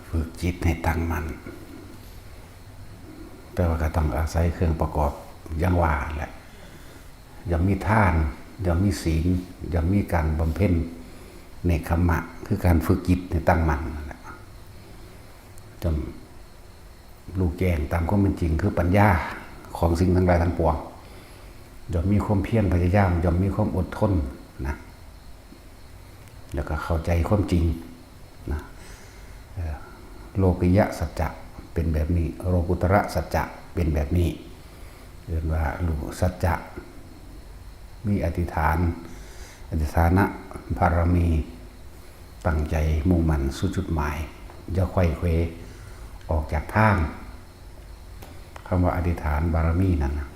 ฝึกจิตให้ตั้งมั่นแต่ว่าก็ต้องอาศัยเครื่องประกอบอย่างว่าแหละอย่ามีทานอย่ามีศีลอย่ามีการบำเพ็ญเนกขมะคือการฝึกจิตให้ตั้งมั่นแหละจนรู้แจ้งตามความเป็นจริงคือปัญญาของสิ่งทั้งหลายทั้งปวงย่อมมีความเพียรพยายามย่อมมีความอดทนนะแล้วก็เข้าใจความจริงนะโลกิยะสัจจะเป็นแบบนี้โลกุตระสัจจะเป็นแบบนี้เรียกว่ารู้สัจจะมีอธิษฐานนะบารมีตั้งใจมุ่งมั่นสู่จุดหมายอย่าไขว้เขวออกจากทางคำว่าอธิษฐานบารมีนั่นนะ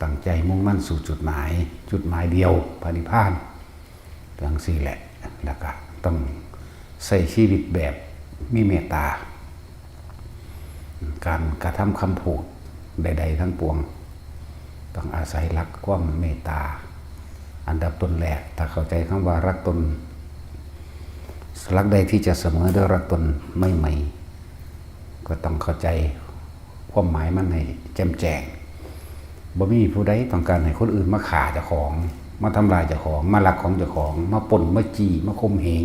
ตั้งใจมุ่งมั่นสู่จุดหมายเดียวพระนิพพานดังสี่แหละแล้วก็ต้องใช้ชีวิตแบบมีเมตตาการกระทำคำพูดใดๆทั้งปวงต้องอาศัยรักความเมตตาอันดับต้นแรกถ้าเข้าใจคำว่ารักตนรักใดที่จะเสมอด้วยรักตนไม่ก็ต้องเข้าใจความหมายมันให้แจ่มแจ้งบ่มีผู้ใดต้องการให้คนอื่นมาฆ่าเจ้าของมาทำลายเจ้าของมาลักของเจ้าของมาปล้นมาจี้มาข่มเหง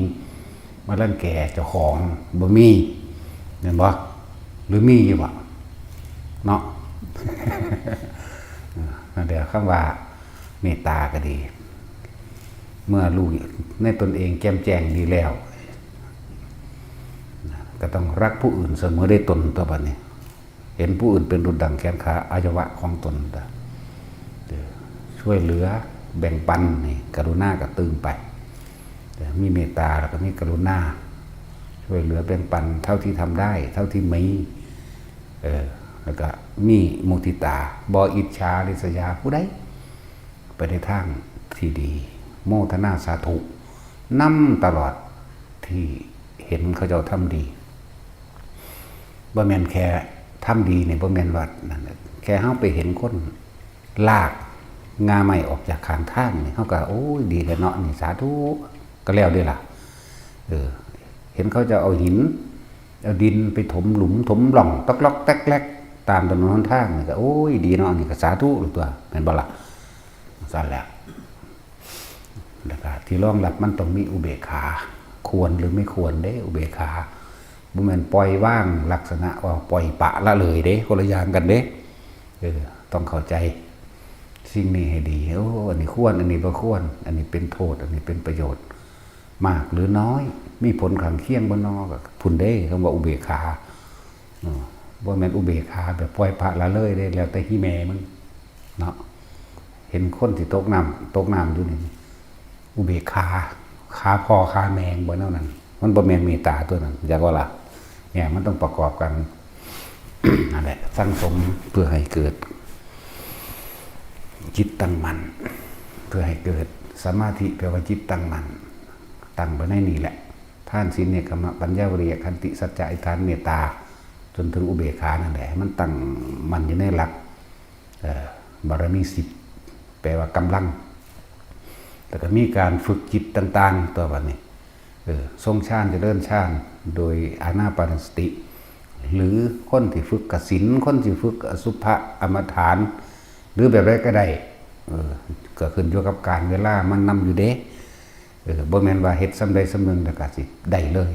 มารังแกเจ้าของบ่มีเห็นบ่หรือมีอยู่บ่เนาะ นั่นเดี๋ยวคำว่าเมตตาก็ดี เมื่อรู้ในตนเองแจ่มแจ้งดีแล้วก็ต้องรักผู้อื่นเสมอได้ตนตัวบัดนี้เห็นผู้อื่นเป็นดุจดั่งแขนขาอวัยวะของตนช่วยเหลือแบ่งปันนี่กรุณาก็ตื่นไปมีเมตตาแล้วก็มีกรุณาช่วยเหลือแบ่งปันเท่าที่ทำได้เท่าที่มีแล้วก็มีมุทิตาบ่อิจฉาริษยาผู้ใดไปในทางที่ดีโมทนาสาธุนำตลอดที่เห็นเขาเจ้าทำดีบ่แม่นแค่ทำดีเนี่ยบ่แม่นว่านั่นแค่เฮาไปเห็นคนลากงาใหม่ออกจากข้างทางนี่เฮาก็โอ้ยดีแล้วเนาะนี่สาธุก็แล้วได้ล่ะเห็นเขาจะเอาหินเอาดินไปถมหลุมถมหล่องตอกล็อกแตกแลกตามถนนหนทางนี่ก็โอ้ยดีเนาะนี่ก็สาธุตัวแม่นบ่ล่ะสั่นแหละแล้วก็ที่รองรับมันต้องมีอุเบกขาควรหรือไม่ควรเด้อุเบกขาบ่แม่นปล่อยว่างลักษณะว่าปล่อยปะละเลยเด้คนละอย่างกันเด้ต้องเข้าใจสิ่งนี้ให้ดีโอ้อันนี้ควรอันนี้บ่ควรอันนี้เป็นโทษอันนี้เป็นประโยชน์มากหรือน้อยมีผลข้างเคียงบ่นอก็พุ่นเด้คำว่าอุเบกขาบ่แม่นอุเบกขาแบบปล่อยปะละเลยเด้แล้วแต่ฮีแม่มันเนาะเห็นคนที่ตกน้ำอยู่นี่อุเบกขาพ่อขาแมงบ่เท่านั้นมันบ่แม่นเมตตาตัวนั้นอยากว่าล่ะเนี่ยมันต้องประกอบกัน นั่นแหละสร้างสมเพื่อให้เกิดจิตตั้งมั่นเพื่อให้เกิดสมาธิแปลว่าจิตตั้งมั่นตั้งไว้ในนี่แหละท่านศีลเนกขมะปัญญาวิริยะขันติสัจจะอิทธานเมตตาจนถึงอุเบกขานั่นแหละมันตั้งมั่นอยู่ในหลักบารมี10แปลว่ากำลังแต่ก็มีการฝึกจิตต่างๆตัววันนี้ทรงฌานจะเริ่มฌานโดยอานาปานสติหรือคนที่ฝึกกสิณคนที่ฝึกอสุภะอมฐานหรือแบบไรก็ได้ก็ขึ้นอยู่กับการเวลามันนำอยู่เด้บ่แม่นว่าเฮ็ดซ้ำใดซ้ำหนึ่งแล้วก็สิได้เลย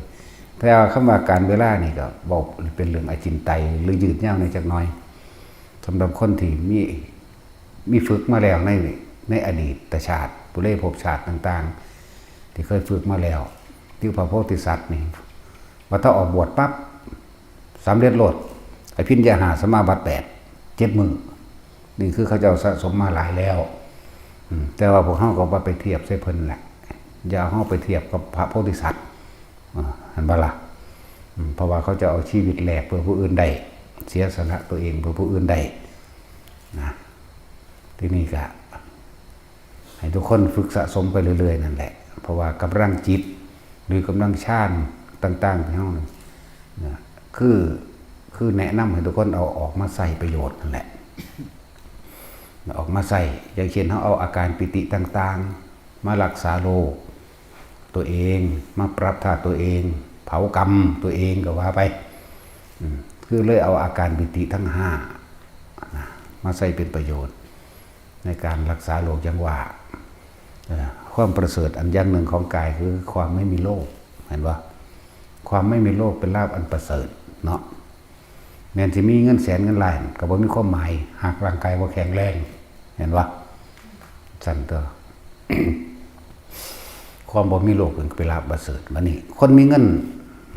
แต่คำว่าการเวลานี่ก็บอกเป็นเรื่องอจินไตยหรือยืดยาวในจักหน่อยสำหรับคนที่มีฝึกมาแล้วในอดีตชาติปุเรภพชาติต่างๆที่เคยฝึกมาแล้วที่พระโพธิสัตว์นี่ว่าถ้าออกบวชปั๊บสำเร็จโลดอภิญญาหาสมาบัติ8 7 มื้อนี่คือเขาเจ้าสะสมมาหลายแล้วแต่ว่าพวกเฮาก็บ่ไปเทียบใส่เพิ่นแหละอย่าเฮาไปเทียบกับพระโพธิสัตว์เห็นบ่ล่ะเพราะว่าเขาจะเอาชีวิตแลกเพื่อผู้อื่นได้เสียสละตัวเองเพื่อผู้อื่นได้นะที่นี่ก็ให้ทุกคนฝึกสะสมไปเรื่อยๆนั่นแหละเพราะว่ากำลังจิตหรือกำลังฌานต่างๆที่เฮานี่คือแนะนำให้ทุกคนเอาออกมาใส่ประโยชน์นั่นแหละออกมาใส่อย่างเช่นเขาเอาอาการปิติต่างๆมารักษาโรคตัวเองมาปรับธาตุตัวเอง เผากรรมตัวเองก็ว่าไปคือเลยเอาอาการปิติทั้ง5มาใส่เป็นประโยชน์ในการรักษาโรคอย่างว่าความประเสริฐอันอย่างหนึ่งของกายคือความไม่มีโรคเห็นว่าความไม่มีโรคเป็นลาภอันประเสริฐเนาะแม้จะมีเงินแสนเงินล้านก็บ่มีความหมายหากร่างกายบ่แข็งแรงเห็นว่าสั่นตัว ความบ่มีโรคเป็นลาภประเสริฐบัดนี้คนมีเงิน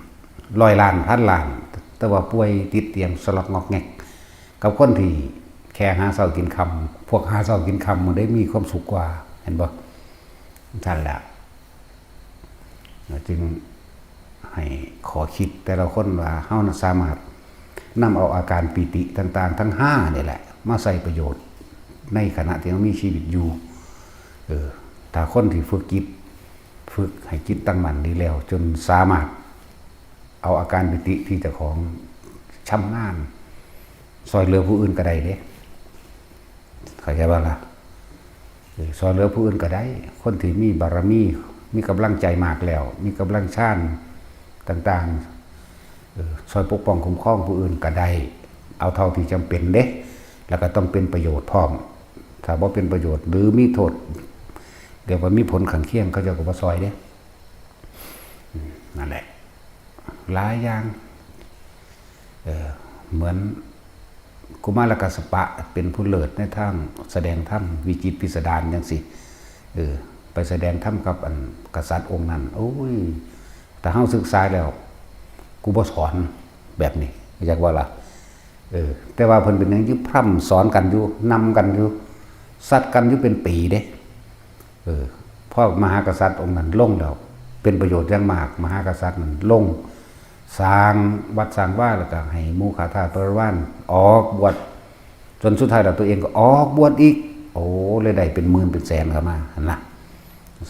100 ล้านพันล้านแต่ว่าป่วยติดเตียงสลอกงอกแงกกับคนที่แค่หาเช้ากินค่ำพวกหาเช้ากินค่ำมันได้มีความสุขกว่าเห็นบ่ท่านแหละจึงให้ขอคิดแต่ละคนว่าเฮาน่ะสามารถนำเอาอาการปิติต่างๆทั้ง5นี่แหละมาใส่ประโยชน์ในขณะที่เรามีชีวิตอยู่ถ้าคนที่ฝึกให้จิตตั้งมั่นดีแล้วจนสามารถเอาอาการปิติที่เจ้าของชำนาญซอยเหลือผู้อื่นก็ได้เด้เข้าใจบ่ล่ะซอยเหลือผู้อื่นก็ได้คนที่มีบารมีกำลังใจมากแล้วมีกำลังชาญต่างๆซอยปกป้องคุ้มครองผู้อื่นก็ได้เอาเท่าที่จำเป็นเด้แล้วก็ต้องเป็นประโยชน์พร้อมถ้าบ่เป็นประโยชน์หรือมีโทษเดี๋ยวว่ามีผลข้างเคียงเขาจะก็บ่ซอยเด้นั่นแหละหลายอย่างเหมือนกุมารกัสสปะเป็นผู้เลิศในทางแสดงธรรมวิจิตรพิสดารจังซี่ไปแสดงธรรมกับอันกษัตริย์องค์นั้นโอ้ยแต่เฮาศึกษาแล้วกูบ่สอนแบบนี้อยากว่าล่ะแต่ว่าเพิ่นเป็นหยังอยู่พร่ำสอนกันอยู่นำกันอยู่ซัดกันอยู่เป็นปีเด้พ่อมหากษัตริย์องค์นั้นลงแล้วเป็นประโยชน์อย่างมากมหากษัตริย์นั้นลงสร้างวัดสร้างว่าแล้วก็ให้หมู่ข้าทาสบริวารออกบวชจนสุดท้ายแล้วตัวเองก็ออกบวชอีกโอ้เลยได้เป็นหมื่นเป็นแสนเข้ามาหั่นล่ะ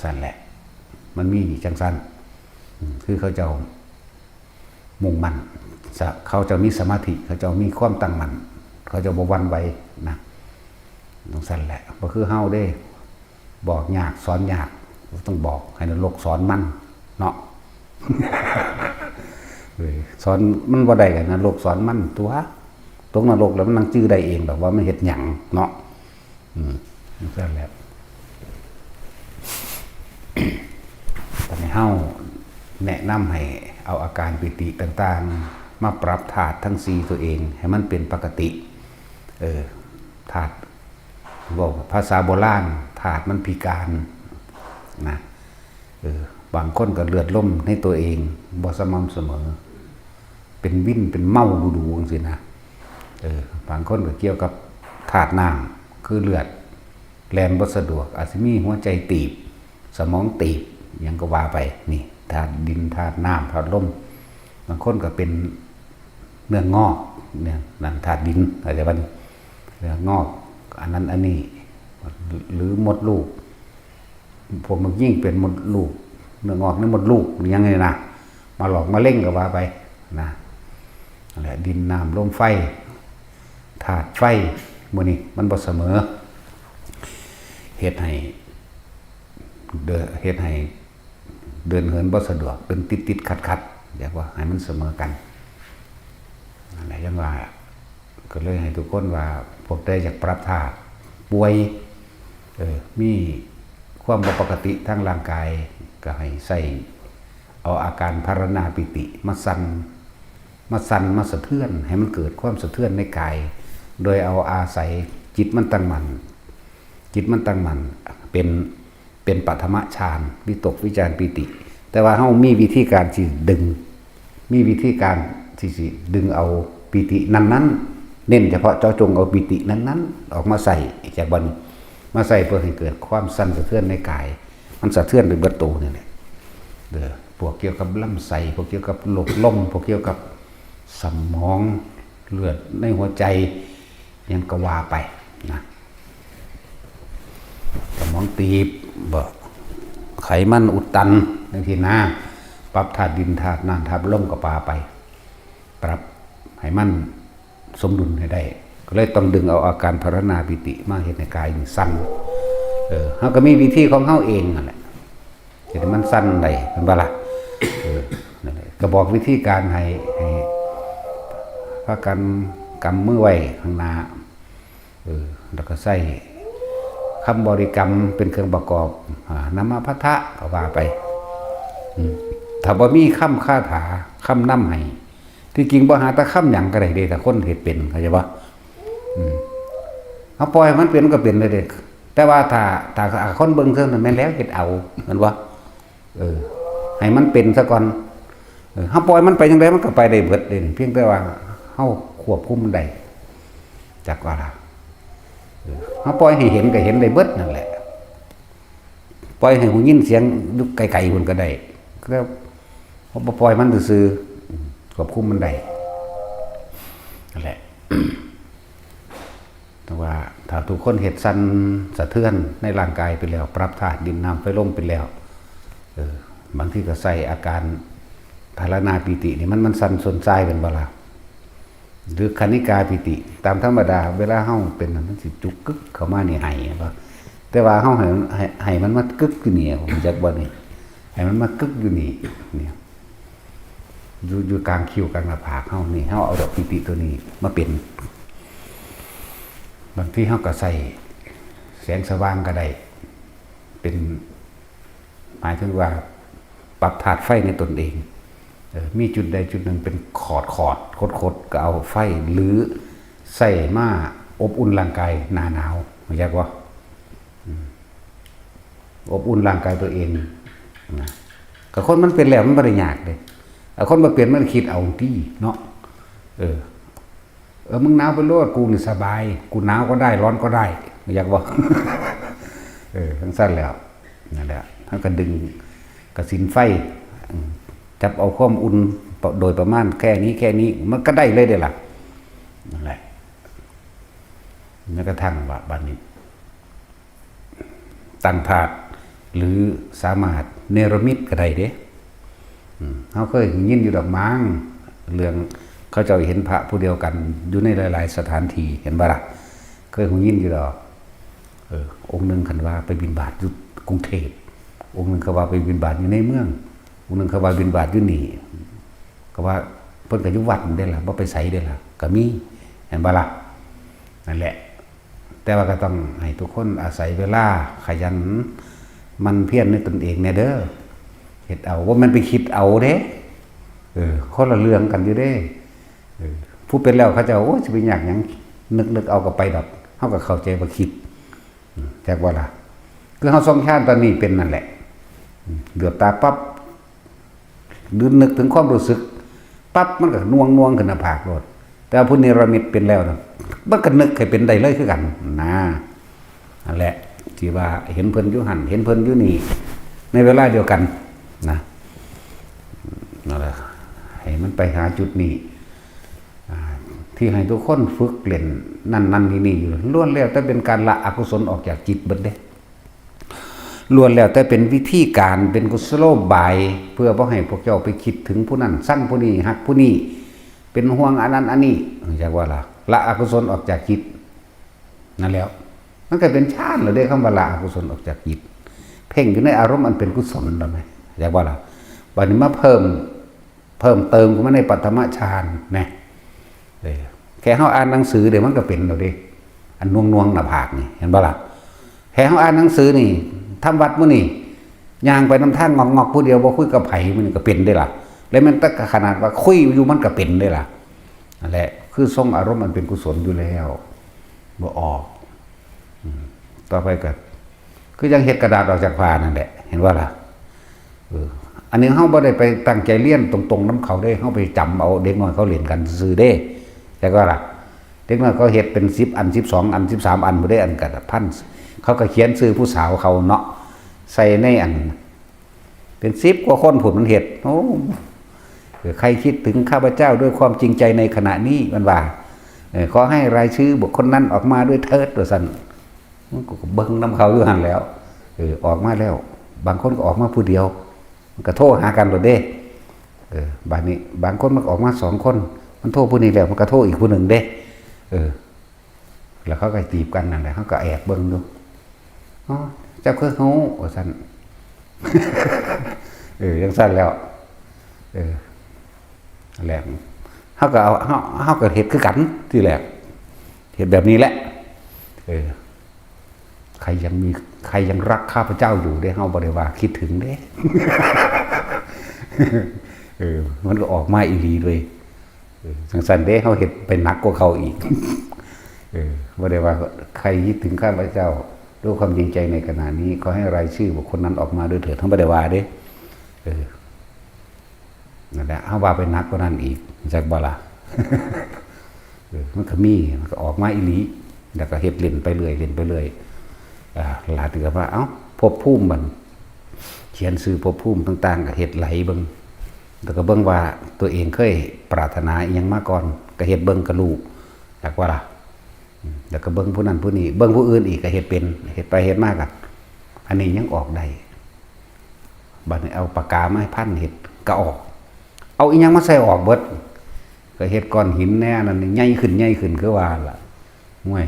สั่นแหละมันมีจังซั่นคือเขาเจ้ามุ่งมั่นเขาจะมีสมาธิเขาจะมีความตั้งมั่นเขาจะบ่หวั่นไหวนะสั่นแหละบ่คือเฮาเด้บอกยากสอนยากต้องบอกให้นรกสอนมันเนาะ สอนมันบ่ได้กันนรกสอนมันตัวตกนรกแล้วมันนั่งจื้อได้เองแบบว่ามันเฮ็ดหยังเนาะนั่นแหละตอนนี้เฮาแนะนำให้เอาอาการปิติต่างๆมาปรับธาตุทั้ง4ตัวเองให้มันเป็นปกติธาตุบอกภาษาโบราณธาตุมันพิการนะบางคนก็เลือดล่มในตัวเองบ่สม่ำเสมอเป็นวิ่นเป็นเมาดูๆจังซี่นะบางคนก็เกี่ยวกับธาตุน้ำคือเลือดแล่นบ่สะดวกอาจสิมีหัวใจตีบสมองตีบหยังก็ว่าไปนี่ธาตุดินธาตุน้ำธาตุลมบางคนก็เป็นเนื้องอกเนี่ยนั่นธาตุดินอะไรแบบนี้เนื้องอกอันนั้นอันนี้หรือมดลูกพวกมันยิ่งเป็นมดลูกเนื้องอกในมดลูกยังไงนะมาหลอกมาเล่งก็ว่าไปนะอะไรดินน้ำลมไฟธาตุไฟมื้อนี้มันบ่เสมอเฮ็ดให้เดินเหินบ่สะดวกเป็นติดขัดเรียกว่าให้มันเสมอกันอะไรอย่างว่าก็เลยให้ทุกคนว่าพวกได้อยากปรับธาตุป่วยมีความบ่ปกติทางร่างกายก็ให้ใส่เอาอาการภารณาปิติมาสั่นมาสะเทือนให้มันเกิดความสะเทือนในกายโดยเอาอาศัยจิตมันตั้งมั่นเป็นปัฐมฌานวิตกวิจารปิติแต่ว่าเฮามีวิธีการที่ดึงเอาปิตินั้นๆเน้นเฉพาะเจาะจงเอาปิตินั้นๆออกมาใส่จากบนมาใส่เพื่อให้เกิดความสั่นสะเทือนในกายมันสะเทือนไปเบิดตัวนี่แหละพวกเกี่ยวกับลำไส้พวกเกี่ยวกับโรคลมพวกเกี่ยวกับสมองเลือดในหัวใจยังก็ว่าไปนะสมองตีบบ่ไขมันอุดตันจังซี่นะปรับธาตุดินธาตุน้ำธาตุลมก็ปาไปปรับให้มันสมดุลให้ได้ก็เลยต้องดึงเอาอาการภารณาปิติมาเฮ็ดในกายนี่สั่นเฮาก็มีวิธีของเฮาเองนั่นแหละที่มันสั่นได้เป็นบ่ล่ะนั่นแหละ ก็บอกวิธีการให้พากันกำมือไว้ข้างหน้าแล้วก็ใส่คำบริกรรมเป็นเครื่องประกอบนะมะพัทธะก็ว่าไปถ้าบ่มีคำคาถาคำนำให้ที่จริงบ่หาแต่คำหยังก็ได้เด้แต่คนเฮ็ดเป็นเข้าใจบ่เฮาปล่อยมันเป็นก็เป็นเลยเด้แต่ว่าถ้าคนเบิ่งเทิงนั้นแม่นแล้วเฮ็ดเอาแม่นบ่ให้มันเป็นซะก่อนเฮาปล่อยมันไปจังไดมันก็ไปได้เบิดเด้เพียงแต่ว่าเฮาควบคุมมันได้จักว่าล่ะเฮาปล่อยให้เห็นก็เห็นได้เบิดนั่นแหละปล่อยให้หูยินเสียงอยู่ไกลๆพุ่นก็ได้แล้วพอปล่อยมันซื่อๆควบคุมมันได้นั่นแหละ แต่ว่าถ้าทุกคนเฮ็ดสั่นสะเทือนในร่างกายไปแล้วปรับธาตุดินน้ำไฟลมไปแล้วบางทีก็ใส่อาการภารณาปิตินี่มันสั่นสนใจเป็นบ่ล่ะหรือคณิกาปิติตามธรรมดาเวลาเฮาเป็นมันสิจุกกึกเข้ามานี่ให้บ่แต่ว่าเฮาให้มันมากึกอยู่นี่ผมจักบ่นี่ให้มันมากึกอยู่นี่เนี่ยอยู่กลางคิ้วกลางหน้าผากเฮานี่เฮาเอาดอกปิติตัวนี้มาเป็นบางทีเฮาก็ใส่แสงสว่างก็ได้เป็นหมายถึงว่าปรับธาตุไฟในตนเองมีจุดใดจุดหนึ่งเป็นขอดคดก็เอาไฟหรือใส่มาอบอุ่นร่างกายหน้าหนาวเข้าใจบ่อบอุ่นร่างกายตัวเองนะกับคนมันเป็นแล้วมันบ่ได้ยากเลยคนบ่เป็นมันคิดเอาที่เนาะมึงหนาวไปโลดกูนี่สบายกูหนาวก็ได้ร้อนก็ได้อยากบอกทั้งสั้นแล้วนั่นแหละท่านก็ดึงกระสินไฟจับเอาความอุ่นโดยประมาณแค่นี้มันก็ได้เลยเด้ล่ะนั่นแหละแล้วก็ทั้งว่าบัดนี้ตั้งธาตุหรือสามารถเนรมิตก็ได้เด้เขาเคยยินอยู่ดอกมั้งเรื่องเขาจะเห็นพระผู้เดียวกันอยู่ในหลายๆสถานที่เห็นบ่ล่ะเคยหูยินอยู่ดอกองค์หนึ่งคันว่าไปบิณฑบาตอยู่กรุงเทพองค์หนึ่งเขาว่าไปบิณฑบาตอยู่ในเมืององค์หนึ่งเขาว่าบิณฑบาตอยู่นี่ก็ว่าเพิ่นก็อยู่วัดได้ล่ะบ่ไปไสได้ล่ะก็มีเห็นบ่ล่ะนั่นแหละแต่ว่าก็ต้องให้ทุกคนอาศัยเวลาขยันมันเพียรในตนเองแน่เด้อเฮ็ดเอาว่ามันไปคิดเอาเด้คนละเรื่องกันอยู่เด้ผู้เป็นแล้วเขาจะโอ้จะไปอยากหยังนึกเอากับไปดอกเขาก็เข้าใจว่าคิดแจ็คว่าล่ะคือเขาทรงชาติตอนนี้เป็นนั่นแหละเดือดตาปั๊บดืนึกถึงความรู้สึกปั๊บมันก็น่วงขึ้นหน้าผากโลดแต่ผู้เนรมิตเป็นแล้วนะมันก็นึกให้เป็นได้เลยคือกันนะนั่นแหละที่ว่าเห็นเพิ่นอยู่หันเห็นเพิ่นอยู่นี่ในเวลาเดียวกันนะนั่นแหละให้มันไปหาจุดนี้ที่ให้ทุกคนฝึกเล่นนั่นนี่อยู่ล้วนแล้วแต่เป็นการละอกุศลออกจากจิตเบิดเด้ล้วนแล้วแต่เป็นวิธีการเป็นกุศโลบายเพื่อบ่ให้พวกเจ้าไปคิดถึงผู้นั้นสั่งผู้นี้ฮักผู้นี้เป็นห่วงอันนั้นอันนี้จักว่าล่ะละอกุศลออกจากจิตนั่นแล้วมันก็เป็นฌานแล้วเด้คำว่าละอกุศลออกจากจิตเพ่งอยู่ในอารมณ์อันเป็นกุศลแล้วมั้ยจักว่าล่ะบัดนี้มาเพิ่มเติมเข้ามาในปัฏฐมฌานนะแค่เฮาอ่านหนังสือเดี๋ยวมันก็เป็นแล้วเด้อันน่วงหน้าผากนี่เห็นบ่ล่ะแค่เฮาอ่านหนังสือนี่ทำวัดมื้อนี่ย่างไปนำทางงอกๆผู้เดียวบ่คุยกับไผมันก็เป็นได้ล่ะแล้วมันตะขนาดว่าคุยอยู่มันก็เป็นได้ล่ะนั่นแหละคือทรงอารมณ์มันเป็นกุศลอยู่แล้วบ่ออกต่อไปก็คือยังเฮ็ดกระดาษออกจากผ้านั่นแหละเห็นว่าล่ะอันนี้เฮาบ่ได้ไปตั้งใจเรียนตรงๆนำเขาได้เฮาไปจำเอาเด็กน้อยเขาเรียนกันซื่อเด้แต่ก็ล่ะเด็กน้อยเขาเฮ็ดเป็น10อัน12อัน13อันบ่ได้อันกันพันเขาก็เขียนชื่อผู้สาวเขาเนาะใส่ในอันเป็น10กว่าคนผมมันเฮ็ดโอ้ใครคิดถึงข้าพเจ้าด้วยความจริงใจในขณะนี้มันว่าขอให้รายชื่อบุคคลนั้นออกมาด้วยเถิดว่าซั่นมันก็เบิ่งนำเขาอยู่หั่นแล้วออกมาแล้วบางคนก็ออกมาผู้เดียวมันก็โทรหากันโดดเด้บัดนี้บางคนมันออกมา2คนมันโทรผู้นี้แล้วมันก็โทรอีกผู้หนึ่งเด้แล้วเขาก็จีบกันนั่นแหละเขาก็แอบเบิ่งดูอ๋อเจ้าคือเฮาว่าซั่นจังซั่นแล้ว แหละเขาก็เอาเขาก็เห็ดคือกันที่แรกเห็ดแบบนี้แหละใครยังรักข้าพเจ้าอยู่ได้เฮาบ่ได้ว่าคิดถึงเด้ มันก็ออกมาอีหลีด้วยสังสันเด้เฮาเห็ดไปหนักกว่าเขาอีกบ่ได้ว่าใครคิดถึงข้าพเจ้าด้วยความจริงใจในขณะนี้ขอให้รายชื่อบุคคลนั้นออกมาด้วยเถิดทั้งบ่ได้ว่าเด้นั่นแหละเฮาว่าไปหนักกว่านั้นอีกจักบ่ล่ะ มันก็มีมันก็ออกมาอีหลีแล้วก็เฮ็ดเล่นไปเรื่อยหลาถือว่าเอ้าภพภูมิมันเขียนชื่อภพภูมิต่างๆก็เฮ็ดไหลเบิ่งแล้วก็เบิ่งว่าตัวเองเคยปรารถนาอีหยังมาก่อนก็เฮ็ดเบิ่งก็รู้จักว่าล่ะแล้วก็เบิ่งผู้นั้นผู้นี้เบิ่งผู้อื่นอีกก็เฮ็ดเป็นเฮ็ดไปเฮ็ดมากอ่ะอันนี้ยังออกได้บัดนี้เอาปากกามาให้พันเฮ็ดก็ออกเอาอีหยังมาใส่ออกเบิดก็เฮ็ดก้อนหินแน่นั่นใหญ่ขึ้นคือว่าล่ะห่วย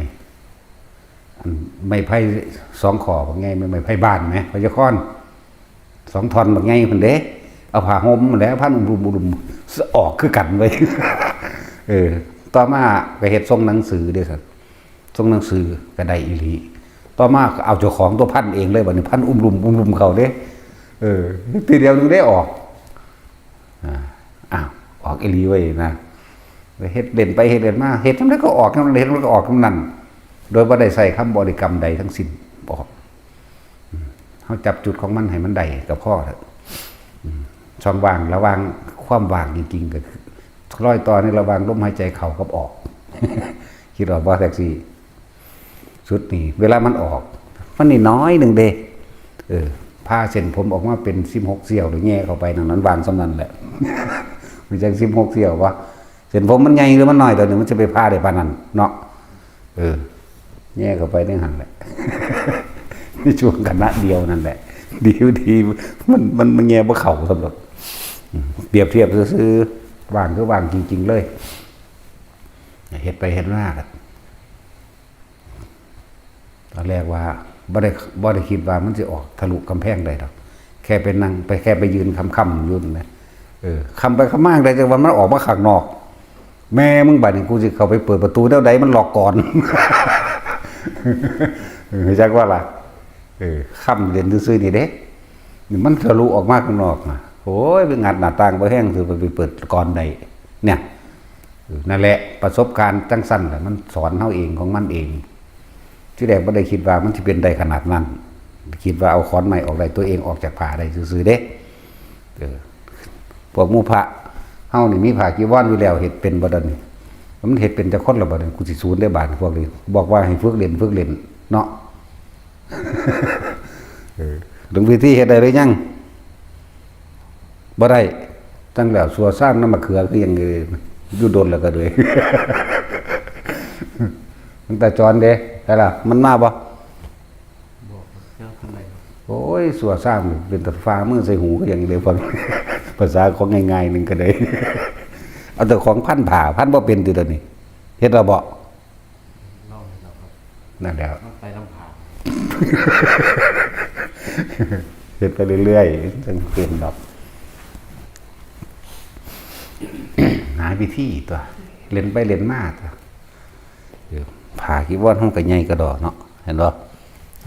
ไม่ไผ่2 ขอบักไงไม่ไผ่บ้านไหมพญาค้อน2 ท่อนบักไงเพิ่นเด้เอาผ้าห่มแล้วพันบุมออกคือกันไว้ ต่อมาก็เฮ็ดทรงหนังสือเด้อซั่นทรงหนังสือก็ได้อีหลีต่อมาก็เอาเจ้าของตัวพันเองเลยบัดนี้พันรุมเขาเด้ทีเดียวนึงได้ออกออกอีหลีไว้นะเฮ็ดเล่นไปเฮ็ดเล่นมาเฮ็ดจังได๋ก็ออกจังนั้นเฮ็ดมันก็ออกจังนั้นโดยบ่ได้ใส่คำบริกรรมใดทั้งสิ้นออกเฮาจับจุดของมันให้มันได้ก็พอแล้วช่องว่างระหว่างความว่างจริงๆก็คือรอยต่อในระหว่างลมหายใจเข้ากับออก คิดออกบ่แท็กซี่สุดนี่เวลามันออกมันนี่น้อยนึงเด้ผ้าเส้นผมออกมาเป็น16 เสี้ยวหรือแง่เข้าไปนั้นวางสำนั้นแหละ มันจัง16 เสี้ยวว่าเส้นผมมันใหญ่หรือมันน้อยตอนนี้มันจะไปผ้าได้ปานนั้นเนาะแง่เข้าไปในหันแหละ ในช่วงคณะเดียวนั่นแหละดีมันแง่บ่เข้าสำหรับเปรียบเทียบซื่อๆว่างคือว่างจริงๆเลยเฮ็ดไปเฮ็ดมากันตอนแรกว่าบ่ได้คิดว่ามันสิออกทะลุกำแพงได้ดอกแค่ไปนั่งไปแค่ไปยืนค่ำๆอยู่นั่นแหละคำไปคำมาได้แต่ว่ามันออกมาข้างนอกแม่มึงบัดนี้กูสิเข้าไปเปิดประตูแนวใดมันล็อกก่อน จักว่าล่ะค่ำเรียนซื่อๆนี่เด้นี่มันทะลุออกมาข้างนอกนะโอ้ยไปงัดหน้าต่างบ่แห้งสิไปเปิดก่อนได้เนี่ยนั่นแหละประสบการณ์จังซั่นแหละมันสอนเฮาเองของมันเองที่แรกบ่ได้คิดว่ามันสิเป็นได้ขนาดนั้นคิดว่าเอาขอนไม้ออกได้ตัวเองออกจากผ้าได้ซื่อๆเด้พวกหมู่พระเฮานี่มีผ้ากีวรอยู่แล้วเฮ็ดเป็นบ่ดันนี่มันเฮ็ดเป็นแต่คนละบ่ดันกูสิสูญได้บาดพวกนี้บอกว่าให้ฝึกเรียนเนาะ หลวงพี่ที่เฮ็ดได้หรือยังบ่ได้ตั้งแล้วสัวสร้างน้ำมะเขือคือยังอยู่โดนแล้วก็เลย มันแต่จอนเด้ได้ล่ะมันมาบ่โอ้ยสัวสร้างเป็นตะฟ้ามือใส่หูก็อย่างนี้เลยฟัง ภาษาของง่ายๆนึงก็ได้ เอาแต่ของพันผ่าพันบ่เป็นติตอนนี้เฮ็ดแล้วบ่นั่นแล้วไปลำผ่า เฮ็ดไปเรื่อยๆจนเป็นดอกหาวิธีตัวเล่นไปเล่นมาตัวผ่ากีวรห้องก็ใหญ่กระดอเนาะเห็นบ่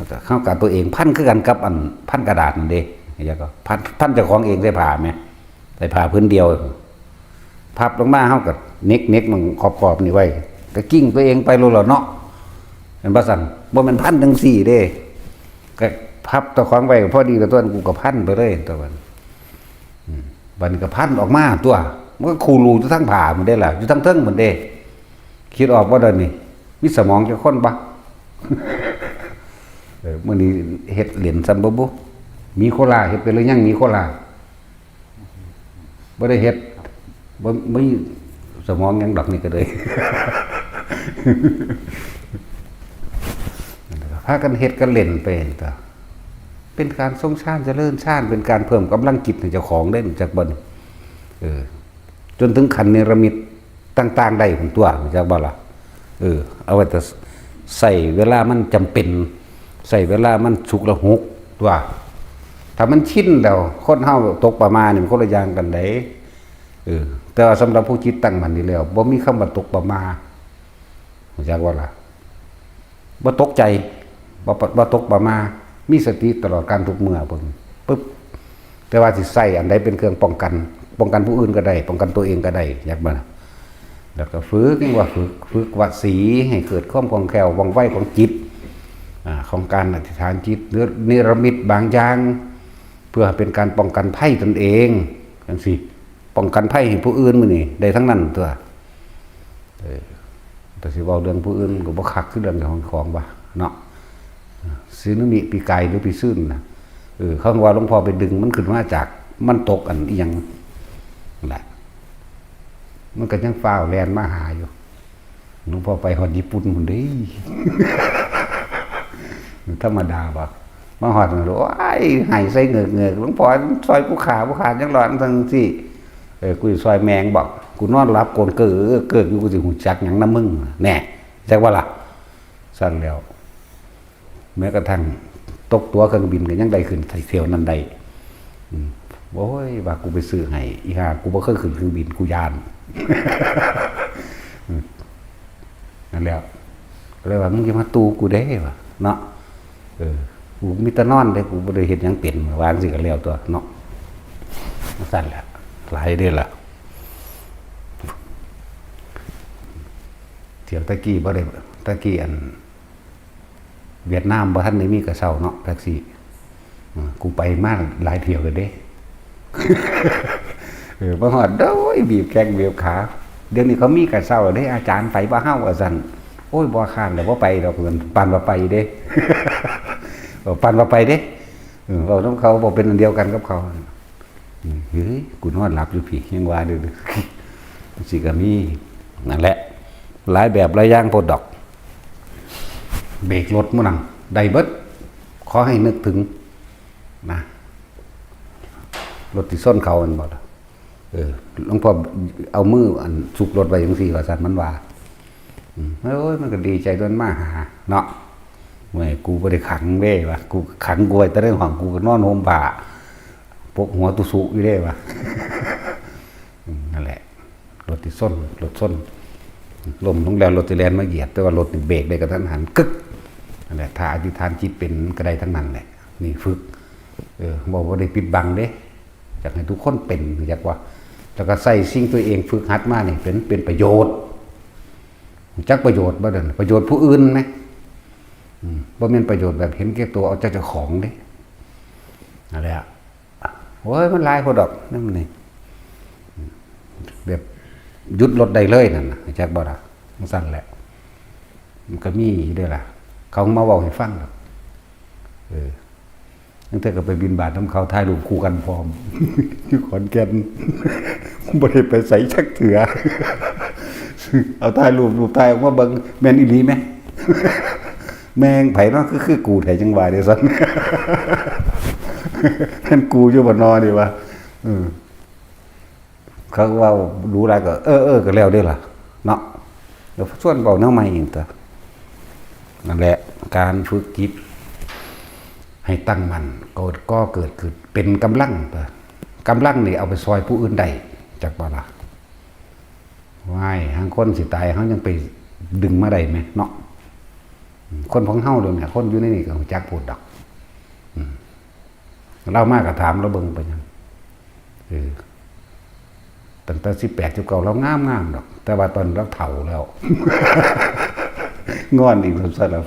แต่เข้ากับตัวเองพันคือกันกับอันพันกระดาษนั่นเด้แล้วก็พันเจ้าของเองได้ผ่าไหมได้ผ่าพื้นเดียวพับลงมาเฮากับเน็กมันขอบนี่ไว้ก็กิ้งตัวเองไปโลดเนาะเห็นบ่ซั่นบ่แม่นพันจังซี่เด้ก็พับตัวของไว้พอดีกับตัวกูก็พันไปเลยตัวบัดนี้ก็พันออกมาตัวมันก็คูรูอยู่ทั้งผ่ามันได้ล่ะอยู่ทั้งเทิงมันเด้คิดออกบ่เด้นี่มีสมองจักคนบ่ มื้อนี้เฮ็ดเหรียญซัมบ่บ่มีโคลาเฮ็ดไปหรือยังมีโคลาบ่ได้เฮ็ดบ่มีสมองยังดอกนี่ก็เลย พากันเฮ็ดกันเล่นไปต่อเป็นการทรงชาติเจริญชาติเป็นการเพิ่มกำลังจิตให้เจ้าของได้จากบ่จนถึงขั้นเนรมิตต่างๆได้ของตัวจากบ่ล่ะเอาไว้แต่ใส่เวลามันจำเป็นใส่เวลามันฉุกละหุกตัวถ้ามันชินแล้วคนเฮาตกประมาณนี่มันคนละอย่างกันได้ แต่ว่าสำหรับผู้จิตตั้งมั่นนี่แล้วบ่มีคำว่าตกประมาเข้าใจว่าล่ะบ่ตกใจบ่ตกประมามีสติตลอดการทุกเมื่อเพิ่นปึ๊บแต่ว่าสิใส่อันใดเป็นเครื่องป้องกันผู้อื่นก็ได้ป้องกันตัวเองก็ได้อยากบ่แล้วก็ฝึกวสีให้เกิดความคล่องแคล่วว่องไวของจิตของการอธิษฐานจิตหรือนิรมิตบางอย่างเพื่อเป็นการป้องกันภัยตนเองจังซี่ป้องกันภัยให้ผู้อื่นมื้อนี้ได้ทั้งนั้นตัวแต่สิเว้าเรื่องผู้อื่นก็บ่คักคือเรื่องของว่าเนาะซึนามิปีกายหรือปีซื่นน่ะเขาว่าหลวงพ่อไปดึงมันขึ้นมาจากมันตกอันอีหยังนั่นแหละมันก็ยังฟ้าวแล่นมาหาอยู่หลวงพ่อไปฮอดญี่ปุ่นพุ่นเด้ธรรมดาบ่มาฮอดโอ้ยให้ใส่เงือกหลวงพ่อซอยผู้ขาจังร้อนจังซี่กูซอยแมงบอกกูนอนหลับโกนเกิดอยู่กูสิหูจักหยังนำมึงแน่จักว่าล่ะสั่นแล้วแม้กระทั่งตกตัวเครื่องบินก็ยังได้ขึ้นใส่เที่ยวนั้นได้โอ้ยว่ากูไปซื้อให้อีห่ากูบ่เคยขึ้นเครื่องบินกูย่านนั่นแล้วเลยว่ามึงจะมาตูกูได้วะเนาะกูมีแต่นอนได้กูบ่ได้เฮ็ดหยังเป็นวางสิก็แล้วตัวเนาะสั่นแหละหลายเด้อล่ะเที่ยวตะกี้บ่ได้ตะกี้อันเวียดนามบ่ทันได้มีกระเช้าเนาะแท็กซี่กูไปมาหลายเที่ยวกันเด้บ่ฮอดโอ้ยบีบแข้งบีบขาเดี๋ยวนี้เขามีกระเช้าเด้อาจารย์ไปบ่เฮาว่าซั่นโอ้ยบ่ค้านแล้วบ่ไปดอกเพิ่นปานว่าไปเด้ปานว่าไปเด้เว้านำเขาบ่เป็นอันเดียวกันกับเขาเฮ้ยกูนอนหลับอยู่พี่ยังว่าอยู่สิก็มีนั่นแหละหลายแบบหลายอย่างโพดดอกเบรกรถมื้อนั้นได้เบิดขอให้นึกถึงนะรถที่ส้นเขาอันบ่ล่ะหลวงพ่อเอามืออันสุกรถไว้จังซี่ว่าซั่นมันว่าโอ้ยมันก็ดีใจจนมาหาเนาะเมื่อกูบ่ได้ขังเว้ยว่ากูขังกูไว้แต่เรื่องของกูก็นอนห่มผ้าปกหัวตุสุอยู่เด้ว่านั่นแหละรถที่ส้นรถส้นลมลงแล้วรถจะแล่นมาเหยียบแต่ว่ารถนี่เบรกได้กระทันหันกึกนั่นแหละถ้าอธิษฐานจิตเป็นก็ได้ทั้งนั้นแหละนี่ฝึกบอกว่าได้ปิดบังเด้อยากให้ทุกคนเป็นอยากว่าแล้วก็ใส่สิ่งตัวเองฝึกหัดมานี่เป็นประโยชน์จักประโยชน์บ่เด้อประโยชน์ผู้อื่นมั้ยบ่แม่นประโยชน์แบบเห็นแก่ตัวเอาเจ้าของเด้นั่นแหละโอ้ยมันหลายพอดอกนั่นนี่แบบหยุดรถได้เลยนั่นจักบ่ล่ะมันสั่นแหละมันก็มีด้วยล่ะเขามาเว้าให้ฟังดอกตั้งแต่ก็ไปบินบาตนำเขาถ่ายรูปคู่กันพร้อมอยู่ขอนแก่นบ่ได้ไปใส่จักเถือเอาถ่ายรูปถ่ายออกมาเบิ่งแม่นอีหลีมั้ยแม่งไผเนาะคือกูไถจังว่าเด้ซั่นแม่นกูอยู่บ่นอนี่ว่าเขาว่ารู้อะไรก็ก็แล้วได้ล่ะเนาะเดี๋ยวส่วนเบาเนื้อใหม่อีกตัวนั่นแหละการฝึกจิตให้ตั้งมั่นก็เกิดขึ้นเป็นกำลังตัวกำลังนี่เอาไปซอยผู้อื่นได้จักบ่ล่ะว้ายหางคนสิตายเฮายังไปดึงมาได้มั้ยเนาะคนของเฮาเด้อเนี่ยคนอยู่ในนี่ก็จักพูดดอกเรามาก็ถามเราเบิ่งไปหยังตั้งแต่18 19เรางามดอกแต่ว่าตอนเราเฒ่าแล้วงอนอีกซะแล้ว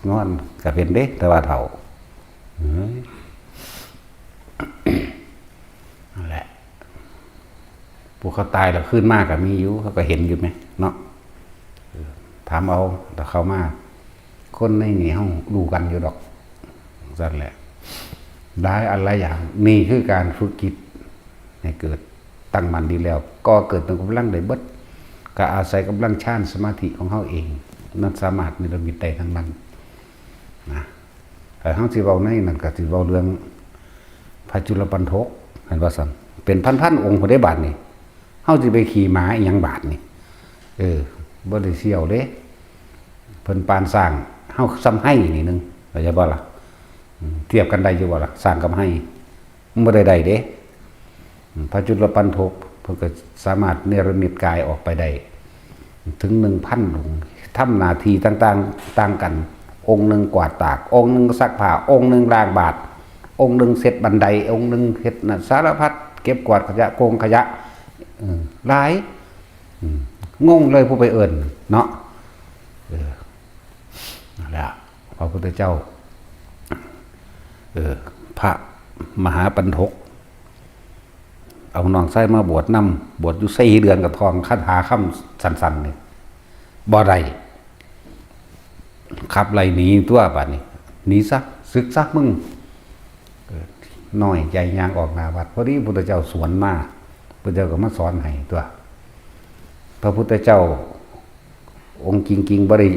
งอนก็เป็นเด้แต่ว่าเฒ่านั่นแหละพวกเขาตายแล้วขึ้นมากก็มีอยู่เขาก็เห็นอยู่มั้ยเนาะถามเอาแต่เขามาคนในนี่เฮารู้กันอยู่ดอกซั่นแหละได้อะไรอย่างนี่คือการฝึกจิตให้เกิดตั้งมั่นดีแล้วก็เกิดเป็นกำลังได้เบิดก็อาศัยกำลังฌานสมาธิของเฮาเองนั้นสามารถนิรมิตได้ทั้งนั้นนะแต่เฮาสิเว้าในนั้นก็สิเว้าเรื่องพระจุลปันทกเห็นว่าซั่นเป็นพันๆองค์บ่ได้บาดนี่เฮาสิไปขี่ม้าอีหยังบาดนี่บ่ได้เสี่ยวเด้เพิ่นปานสร้างเฮาซ้ำให้นี่นึงเข้าใจบ่ล่ะเทียบกันได้อยู่บ่ล่ะสร้างกับให้ มันบ่ได้ใดเด้พระจุลปันทกเพิ่นก็สามารถเนรมิตกายออกไปได้ถึง 1,000 องค์ทำหน้าที่ต่างๆต่างกันองค์หนึ่งกวาดตากองค์หนึ่งซักผ้าองค์หนึ่งล้างบาตรองค์หนึ่งเสร็จบันไดองค์หนึ่งเฮ็ดสารพัดเก็บกวาดขยะโกงขยะหลายงงเลยผู้ไปเอิ้นเนาะนั่นแหละพระพุทธเจ้าพระมหาปันทกเอาน้องไส้มาบวชบวชอยู่4 เดือนกับทองคาถาค่ำสันๆนี่บ่ได้ขับไล่หนีตัวบัดนี้หนีซะศึกซะมึงน้อยใจยางออกหน้าวัดพอดีพุทธเจ้าสวนมาพุทธเจ้าก็มาสอนให้ตัวพระพุทธเจ้าองค์จริงๆบ่ได้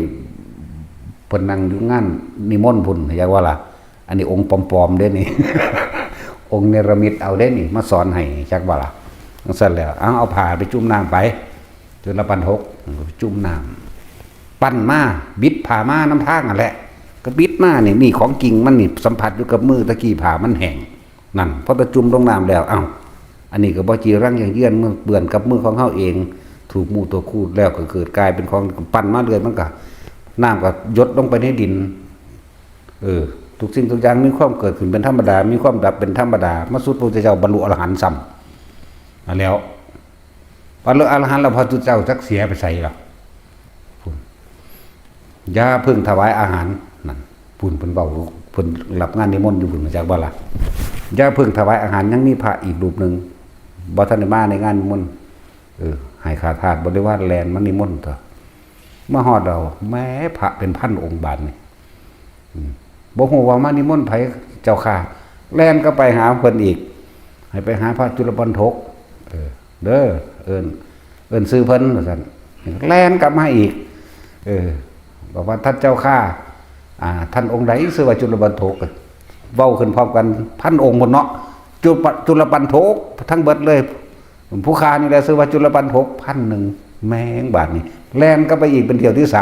เพิ่นนั่งอยู่งานนิมนต์พุ่นอยากว่าล่ะอันนี้องค์ปลอมๆเด้นี่ องค์เนรมิตเอาเด้นี่มาสอนให้จักว่าล่ะจังซั่นแล้วเอาผ้าไปจุ่มน้ำไปจุลปันทกจุ่มน้ำปั้นมาบิดผ้ามาน้ำทางนั่นแหละก็บิดมานี่ของจริงมันนี่สัมผัสอยู่กับมือตะกี้ผ้ามันแห้งนั่นพอตะจุ่มลงน้ำแล้วอันนี้ก็บ่จีรังอย่างเยื่อนเมื่อเปื้อนกับมือของเฮาเองถูกหมู่ตัวคูดแล้วก็เกิดกลายเป็นของปั้นมาเรื่อยมันก็น้ำก็หยดลงไปในดินทุกสิ่งทุกอย่างมีความเกิดขึ้นเป็นธรรมดามีความดับเป็นธรรมดามาสุดพระพุทธเจ้าบรรลุอรหันต์ซ้ำแล้วบรรลุอรหันต์แล้วพระพุทธเจ้าจักเสียไปใส่หรออย่าเพิ่งถวายอาหารนั่นปุ่นเพิ่นเบาเพิ่นรับงานนิมนต์อยู่พุ่นมาจากบ่ล่ะอย่าเพิ่งถวายอาหารยังมีพระอีกรูปหนึ่งบ่ทันได้มาในงานนิมนต์ให้ขาทาสบริวารแลนมันนิมนต์เถอะมาฮอดเราแม้พระเป็น1,000 องค์บาทนี่บ่ฮู้ว่ามานิมนต์ไผเจ้าค่ะแล่นก็ไปหาเพิ่นอีกให้ไปหาพระจุลปันทกเด้อเอิ้นชื่อเพิ่นว่าซั่นแล่นกลับมาอีกบอกว่าท่านเจ้าค่ะท่านองค์ใดชื่อว่าจุลปันทกเว้าขึ้นพร้อมกัน1,000 องค์หมดเนาะจุลปันทกทั้งเบิดเลยผู้ค้านี่แหละชื่อว่าจุลปันทก1,000แม่งบาทนี่แล่นก็ไปอีกเป็นเที่ยวที่3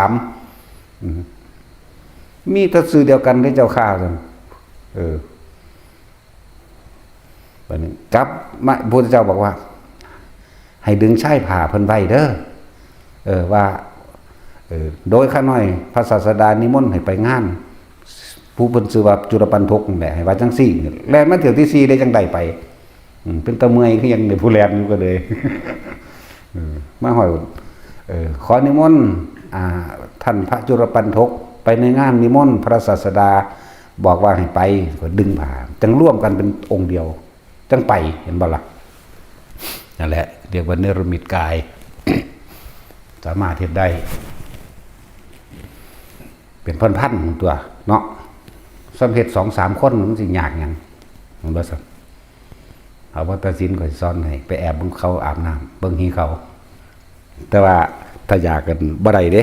มีแต่สื่อเดียวกันได้เจ้าข้ากันวันนี้กลับมาพระพุทธเจ้าบอกว่าให้ดึงชายผ่าเพิ่นไว้เด้อว่าโดยข้าน้อยพระศาสดานิมนต์ให้ไปงานผู้เพิ่นชื่อว่าจุลปันทกนั่นแหละให้ว่าจังซี่แล่นมาเที่ยวที่4ได้จังได๋ไปเป็นตะเมื่อยคือยังได้ผู้แล่นอยู่ก็เลยมาฮอดขอนิมนต์ท่านพระจุลปันทกไปในงานนิมนต์พระศาสดาบอกว่าให้ไปก็ดึงผ่าจังร่วมกันเป็นองค์เดียวจังไปเห็นบ่ล่ะนั่นแหละเรียกว่าเนรมิตกาย สามารถเฮ็ดได้เป็นพันๆตัวเนาะสำเร็จ 2-3 คนมันสิยากหยังมันบ่ซั่นเอาว่าตัดสินก็สอนให้ไปแอบเบิ่งเขาอาบน้ำเบิ่งหีเขาแต่ว่าถ้าอยากกันบ่ได้เด้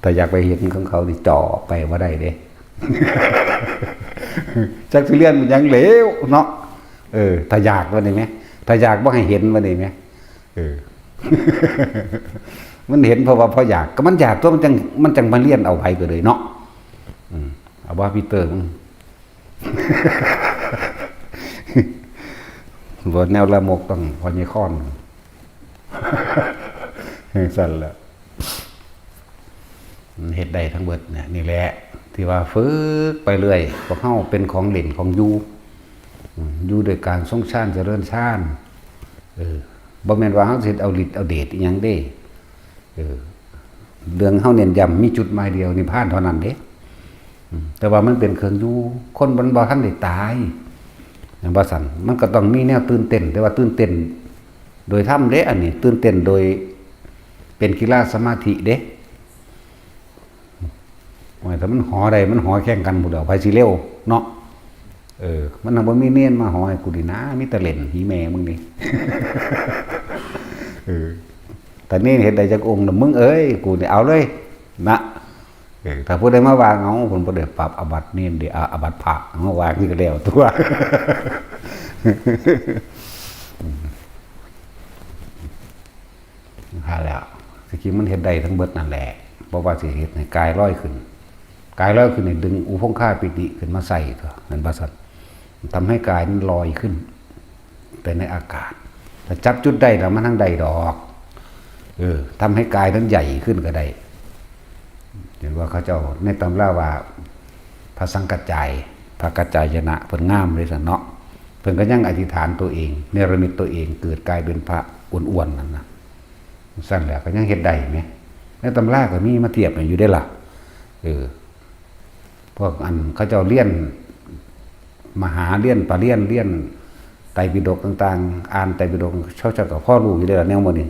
ถ้าอยากไปเห็นของเขานี่จ่อไปบ่ได้เด้ จักสิเรียนมันยังเหลวเนาะถ้าอยากว่าได้ไหมถ้าอยากบ่ให้เห็นว่าได้ไหมมันเห็นเพราะว่าพออยากก็มันอยากตัวมันจังมาเรียนเอาไปก็เลยเนาะเอาว่าพีเตอร์บ่แนวละมกต้องพอยี่ค้อนสั่นแล้วเฮ็ดได้ทั้งเบิดเนี่ยนี่แหละที่ว่าฝึกไปเรื่อยพวกเฮาเป็นของเล่นของอยู่โดยการทรงชาญเจริญชาญบ่แม่นว่าเฮาสิเอาฤทธิ์เอาเดชอีหยังเด้เรื่องเฮาเน้นย้ำมีจุดหมายเดียวนิพพานเท่านั้นเด้แต่ว่ามันเป็นเครื่องอยู่คนมันบ่ทันได้ตายอย่างว่าซั่นมันก็ต้องมีแนวตื่นเต้นแต่ว่าตื่นเต้นโดยธรรมเด้อันนี้ตื่นเต้นโดยเป็นกีฬาสมาธิเด้แต่มันหอใดมันหอแข่งกันหมดแล้วไผสิเร็วเนาะมันบ่มีเนียนมาหอให้กูดินะมีแต่เล่นหีแม่มึงนี่ แต่นี่เห็นได้จากองค์น่ะมึงเอ้ยกูนี่เอาเลยนะถ้าผู้ใดมาวางเอาคนบ่ได้ปรับอาบัตินี่ดิอาบัติพระเฮาวางนี่ก็แล้วตัว หาแล้วสิคิดมันเฮ็ดได้ทั้งเบิดนั่นแหละบ่ว่าสิเฮ็ดให้กายลอยขึ้นกายลอยขึ้นนี่ดึงอุปงคาปิติขึ้นมาใส่ตัวนั่นว่าซั่น ทำให้กายนั้นลอยขึ้นไปในอากาศถ้าจับจุดได้แล้วมันทั้งใดดอกทำให้กายนั้นใหญ่ขึ้นก็ได้เห็นว่าเขาเจ้าในตำราว่าพระสังกัจจายพระกัจจายนะเพิ่นงามเลยสันเนาะเพิ่นก็ยังอธิษฐานตัวเองเนรมิตตัวเองเกิดกายเป็นพระอ้วนๆนั่นนะสั้นแหละก็ยังเฮ็ดได้ไหมในตำราก็มีมาเทียบอยู่ได้ล่ะพวกอันเขาเจ้าเลี้ยนมหาเลี้ยนปาเลี้ยนไตรปิฎกต่างๆอ่านไตรปิฎกเขาเจ้ากับพ่อรู้อยู่ได้ล่ะแนวมันนี่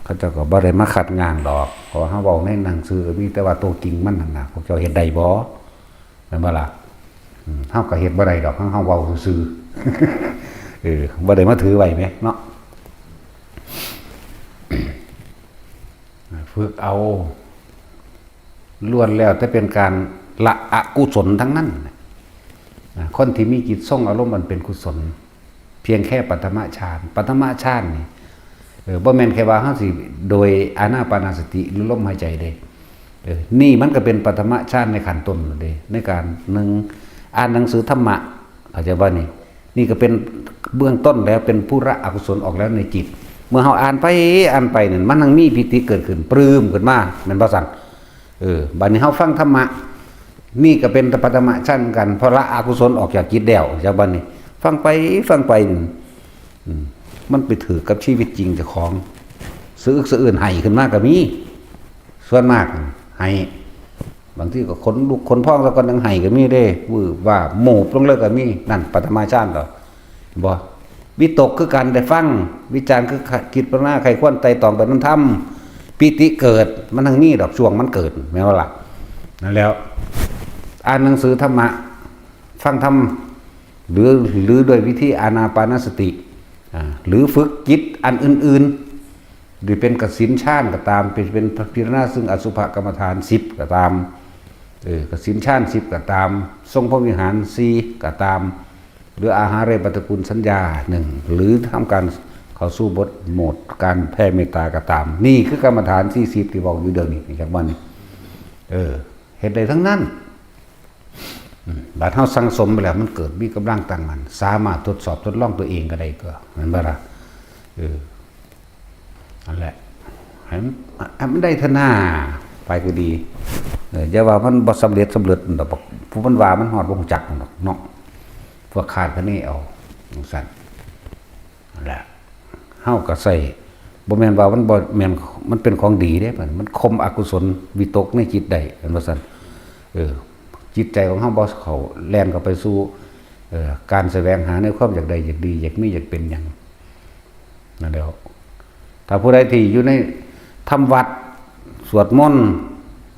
เขาเจ้าก็บ่ได้มาขัดงานดอกเพราะเฮาเว้าในหนังสือมีแต่ว่าตัวจริงมันนั่นน่ะพวกเจ้าเฮ็ดได้บ่แม่นบ่ล่ะเฮาก็เฮ็ดบ่ได้ดอกเฮาเว้าซื่อบ่ได้มาถือไว้แหมเนาะฝึกเอาล้วนแล้วแต่เป็นการละอกุศลทั้งนั้นคนที่มีจิตทรงอารมณ์มันเป็นกุศลเพียงแค่ปัทมฌานนี่บ่แม่นแค่ว่าเฮาสิโดยอานาปานสติหรือลมหายใจเด้นี่มันก็เป็นปัทมฌานในขั้นต้นเด้ในการหนึ่งอ่านหนังสือธรรมะเข้าใจบ่นี่ก็เป็นเบื้องต้นแล้วเป็นผู้ละอกุศลออกแล้วในจิตเมื่อเฮาอ่านไปนั่นมันทั้งมีปิติเกิดขึ้นปลื้มขึ้นมาแม่นบ่ซั่นบัดนี้เฮาฟังธรรมะนี่ก็เป็นปัทมฌานกันเพราะละอกุศลออกจากจิตแล้วจากบัดนี้ฟังไปมันไปถือกับชีวิตจริงเจ้าของสะอื่นให้ขึ้นมาก็มีส่วนมากให้บางทีก็ขนลุกขนพองแล้วก็ยังให้ก็มีเด้วือว่าโมบลงเลยก็มีนั่นปัทมาฌานเหรอบ่วิตกคือการได้ฟังวิจารณ์คือคิดปัญญาใครควรไต่ตองไปนั้นทำปิติเกิดมันทั้งนี้ดอกช่วงมันเกิดแม้ว่าล่ะนั่นแล้วอ่านหนังสือธรรมะฟังธรรมหรือโดยวิธีอานาปานสติหรือฝึกจิตอันอื่นๆหรือเป็นกสิณฌานก็ตามเป็นพิจารณาซึ่งอสุภกรรมฐาน10ก็ตามกสิณฌาน10ก็ตามทรงพระวิหาร4ก็ตามหรืออาหารเรปฏิกูลสัญญา1หรือทำการเข้าสู่บทโหมดการแผ่เมตตาก็ตามนี่คือกรรมฐาน40ที่บอกอยู่เดี๋ยวนี้จากวันนี้เฮ็ดได้ทั้งนั้นบาดเฮาสังสมไปแล้วมันเกิดมีกำลังตั้งมันสามารถทดสอบทดลองตัวเองก็ได้ก็นั่นบ่ล่ะนั่นแหละให้มันได้ทนาไปก็ดีอย่าว่ามันบ่สำเร็จดอกผู้มันว่ามันฮอดบ่ฮู้จักดอกเนาะพวกขาดคะเนเอาจังซั่นนั่นแหละเฮาก็ใส่บ่แม่นว่ามันบ่แม่นมันเป็นของดีเด้มันคมอกุศลวิตกในจิตได้อันว่าซั่นจิตใจของเฮาบ่เข้าแล่นเข้าไปสู่การแสวงหาในความอยากได้อยากดีอยากมีอยากเป็นหยังนั่นแล้วถ้าผู้ใดที่อยู่ในทำวัดสวดมนต์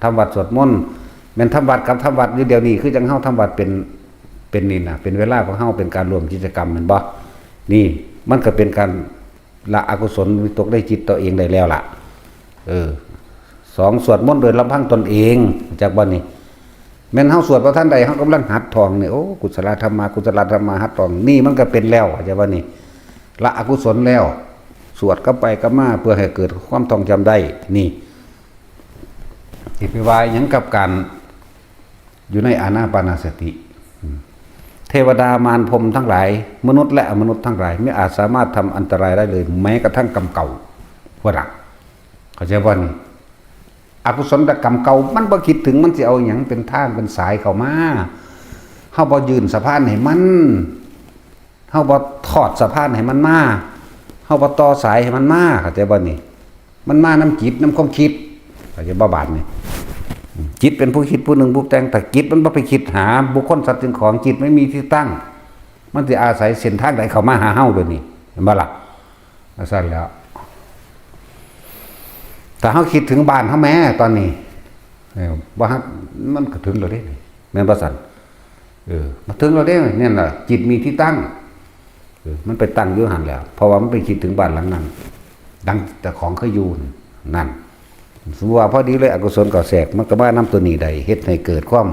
ทำวัดสวดมนต์แม่นทำวัดกับทำวัดอยู่เดี๋ยวนี้คือจังเฮาทำวัดเป็นนี่น่ะเป็นเวลาของเฮาเป็นการรวมกิจกรรมแม่นบ่นี่มันก็เป็นการละอกุศลวิตกได้จิตตัวเองได้แล้วล่ะ2สวดมนต์โดยลำพังตนเองจากบ่นี้แม่นเฮาสวดพระท่านใดเฮากำลังหัดทองนี่โอ้กุศลธรรมหัดทองนี่มันก็เป็นแล้วจะว่านี่ละอกุศลแล้วสวดก็ไปก็มาเพื่อให้เกิดความท่องจำได้นี่ที่ไปว่าหยังกับการอยู่ในอานาปานสติเทวดามารพรหมทั้งหลายมนุษย์และอมนุษย์ทั้งหลายไม่อาจสามารถทำอันตรายได้เลยแม้กระทั่งกรรมเก่าว่าหลักเข้าใจว่านี่อกุศลกรรมเก่ามันบ่คิดถึงมันสิเอาหยังเป็นทางเป็นสายเข้ามาเฮาบ่ยืนสะพานให้มันเฮาบ่ทอดสะพานให้มันมาเฮาบ่ต่อสายให้มันมาเข้าใจบ่นี่มันมาน้ำจิตน้ำความคิดเข้าใจบ่บาดนี่จิตเป็นผู้คิดผู้หนึ่งผู้แต่งแต่จิตมันบ่ไปคิดหาบุคคลสัตว์สิ่งของจิตไม่มีที่ตั้งมันสิอาศัยเส้นทางใดเข้ามาหาเฮาเดี๋ยวนี้เห็นบ่ล่ะซั่นแล้วแต่เขาคิดถึงบ้านเขาแม่ตอนนี้ว่ามันก็ถึงเราได้แม่นประสันมาถึงเราได้เนี่ยแหละจิตมีที่ตั้งมันไปตั้งอยู่หันแล้วเพราะว่ามันไปคิดถึงบ้านหลังนั้นดังแต่ของเขาอยู่นั่นสมมติว่าพอดีเลยอกุศลก่อแสกมันก็บ้านน้ำตัวนี้ใดเฮ็ดให้เกิดความ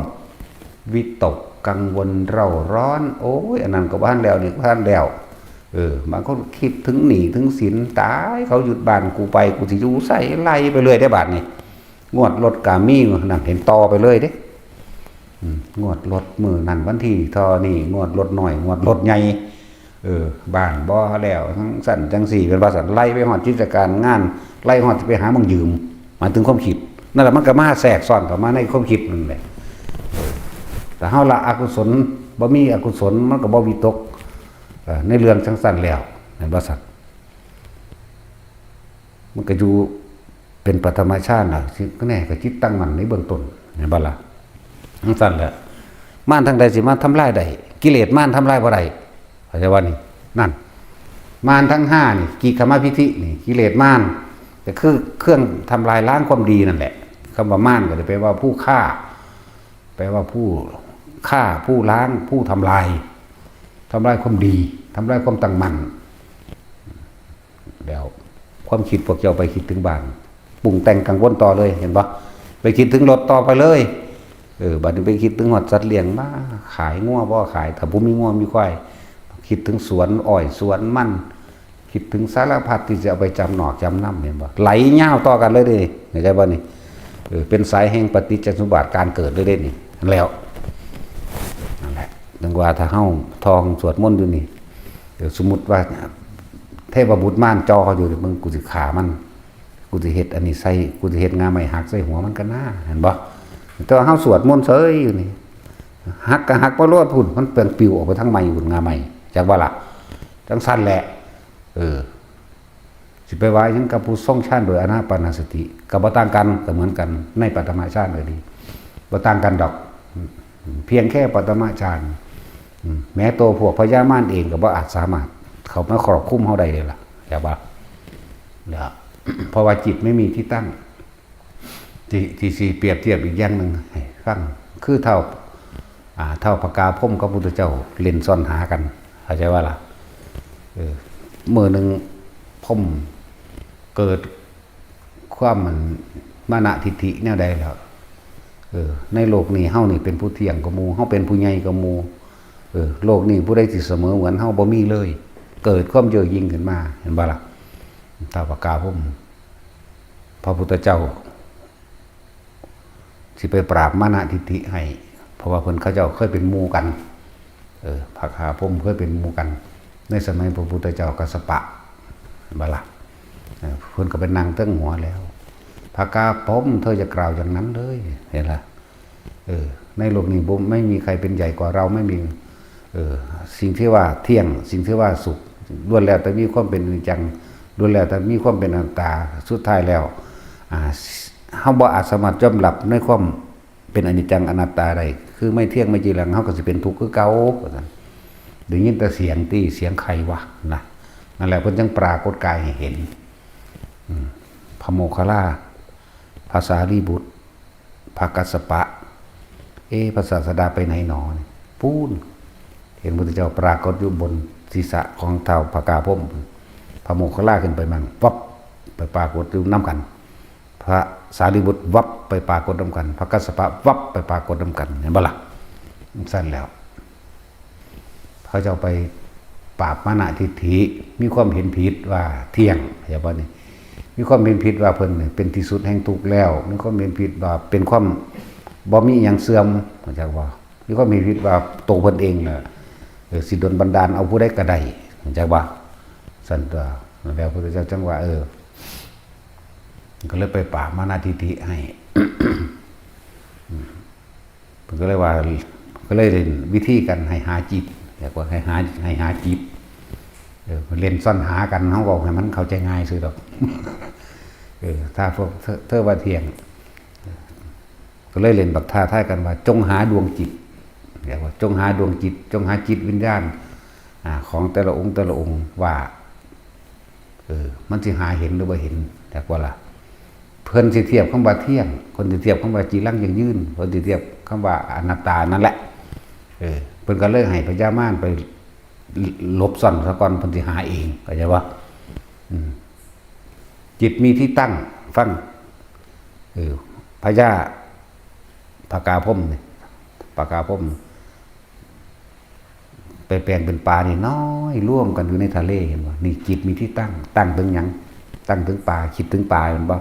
วิตกกังวลเร่าร้อนโอ้ยอันนั้นก็บ้านแล้วนี่บ้านแล้วบางคนคิดถึงหนี้ถึงสินตายเขาหยุดบ้านกูไปกูสิอยู่ใส่ไล่ไปเลยได้บาทนี่งวดรถกามี่นั่นเห็นต่อไปเลยเด้ งวดรถมือนั่นวันที่ทอนี่งวดรถหน่อยงวดรถใหญ่บ้านบ่แล้วทั้งสั่นจังสี่เป็นว่าสั่นไล่ไปหอดกิจการงานไล่หอดไปหาบังยืมหมายถึงความคิดนั่นแหละมันก็มาแทรกซ้อนเข้ามาในความคิดนั่นแหละแต่เฮาละอกุศลบ่มีอกุศลมันก็บ่วิตกในเรื่องจังสั่นแล้วเห็นบ่สั่นมันก็อยู่เป็นปฐมฌานน่ะสิก็แน่ก็จิตตั้งมั่นในเบื้องต้นเห็นบ่ล่ะจังสั่นแหละม่านทางใดสิมาทำลายได้กิเลสม่านทำลายบ่ได้เข้าใจว่านี่นั่นมารทั้งห้านี่กิขมาพิธินี่กิเลสมารแต่คือเครื่องทำลายล้างความดีนั่นแหละคำว่ามารก็จะแปลว่าผู้ฆ่าแปลว่าผู้ฆ่าผู้ล้างผู้ทำลายความดีทำลายความตั้งมั่นแล้วความคิดพวกเจ้าไปคิดถึงบ้านปรุงแต่งกังวลต่อเลยเห็นปะไปคิดถึงรถต่อไปเลยบัดนี้ไปคิดถึงหอดสัตว์เลี้ยงมาขายงัวบ่ขายถ้าผู้มีงัวมีควายคิดถึงสวนอ้อยสวนมันคิดถึงสารพัดที่จะเอาไปจำหนอกจำน้ำเนี่ยบ่ไหลเง่าต่อกันเลยดิเข้าใจบ่นี่เป็นสายแห่งปฏิจจสมุปบาทการเกิดเลยเด้นี่แล้วนั่นแหละดังว่าถ้าเฮาทองสวดมนต์อยู่นี่สมมุติว่าเทพบุตรม่านจอเขาอยู่มึงกูสิขามันกูสิเฮ็ดอันนี้ใส่กูสิเฮ็ดงาไม้หักใส่หัวมันก็น่าเห็นบ่แต่ว่าเฮาสวดมนต์เฉยอยู่นี่หักก็หักบ่รอดพุ่นมันเปลี่ยนปิวออกไปทั้งไม้หุ่นงาไม้จักว่าล่ะจังสั้นแหละสิไปไว้ยังกับผู้ทรงฌานโดยอานาปานสติก็บ่ต่างกันก็เหมือนกันในปฐมฌานเลยดีบ่ต่างกันดอกเพียงแค่ปฐมฌานแม้ตัวพวกพญามารเองก็บ่อาจสามารถเขามาครอบคุมเฮาได้เลยล่ะจักว่าแล้วเพราะว่าจิตไม่มีที่ตั้งที่สิเปรียบเทียบอีกอย่างนึงให้ฟังคือเท่าปากกาพ่มกับพุทธเจ้าเล่นซ่อนหากันเข้าใจว่าล่ะมือหนึ่งพ่มเกิดความมันมานะทิฏฐิแนวใดแล้วในโลกนี้เฮานี่เป็นผู้เที่ยงกว่าหมู่เฮาเป็นผู้ใหญ่กว่าหมู่โลกนี้ผู้ใดสิเสมอเหมือนเฮาบ่มีเลยเกิดความเย่อหยิ่งขึ้นมาเห็นบ่ล่ะเท่าปากกาพ่มพระพุทธเจ้าสิไปปราบมานะทิฏฐิให้เพราะว่าเพิ่นเขาเจ้าเคยเป็นหมู่กันพระคาพ่มเคยเป็นหมู่กันในสมัยพระพุทธเจ้ากัสสปะบาละเพิ่นก็เป็นนางเติ้งหัวแล้วพระกาพ่มเธอจะกล่าวอย่างนั้นเลยเห็นละในโลกนี้บ่ไม่มีใครเป็นใหญ่กว่าเราไม่มีสิ่งที่ว่าเที่ยงสิ่งที่ว่าสุขล้วนแล้วแต่มีความเป็นอนิจจังล้วนแล้วแต่มีความเป็นอนัตตาสุดท้ายแล้วเฮาบ่อาจสามารถยอมรับในความเป็นอนิจจังอนัตตาได้คือไม่เที่ยงไม่จีรังเฮาก็สิเป็นทุกข์คือเก่าว่าซั่นได้ยินแต่เสียงที่เสียงใครวะนะนั่นแหละเพิ่นจึงปรากฏกายให้เห็นพระโมคคัลลาพระสารีบุตรพระกัสสปะพระศาสดาไปไหนหนอปูนเห็นพระพุทธเจ้าปรากฏอยู่บนศีรษะของเท้าพระกาพรหมพระโมคคัลลาขึ้นไปมั่งวับไปปรากฏอยู่น้ำกันพระสารีบุตรวับไปปรากฏน้ำกันพระกัสสปะวับไปปรากฏน้ำกันเห็นบ่ล่ะสั้นแล้วเขาจะไปปราบมานะทิฏฐิมีความเห็นผิดว่าเที่ยงอย่างว่านี่มีความเห็นผิดว่าเพิ่นเป็นที่สุดแห่งทุกข์แล้วมีความเห็นผิดว่าเป็นความบ่มีหยังเสื่อมจักว่ามีความเห็นผิดว่าตัวเพิ่นเองน่ะสิดลบันดาลเอาผู้ใดก็ได้จักว่าสั่นตัวแล้วพระพุทธเจ้าจังว่าก็เลยไปปราบมานะทิฏฐิให้เพิ่นก็เลยว่าก็เลยเรียนวิธีกันให้หาจิตอยากว่าให้หาจิตเล่นซ่อนหากันเขาบอกให้มันเข้าใจง่ายสุดดอกถ้าพวกเธอว่าเที่ยงก็เลยเล่นบักท่าท้ายกันว่าจงหาดวงจิตเรียกว่าจงหาดวงจิตจงหาจิตวิญญาณของแต่ละองค์ว่ามันสิหาเห็นหรือว่าเห็นแต่ว่าล่ะเพิ่นสิเทียบคำว่าเที่ยงคนสิเทียบคำว่าจีรังยังยืนคนสิเทียบคำว่าอนัตตานั่นแหละเพิ่นก็เลยให้พญามารไปลบซ่อนซะก่อนเพิ่นสิหาเองเข้าใจว่าจิตมีที่ตั้งฟังพญาปากาพรหมนี่ปากาพรหมไปแปลงเป็นปลานี่น้อยร่วมกันอยู่ในทะเลเห็นบ่นี่จิตมีที่ตั้งถึงหยังตั้งถึงปลาคิดถึงปลาเห็นบ่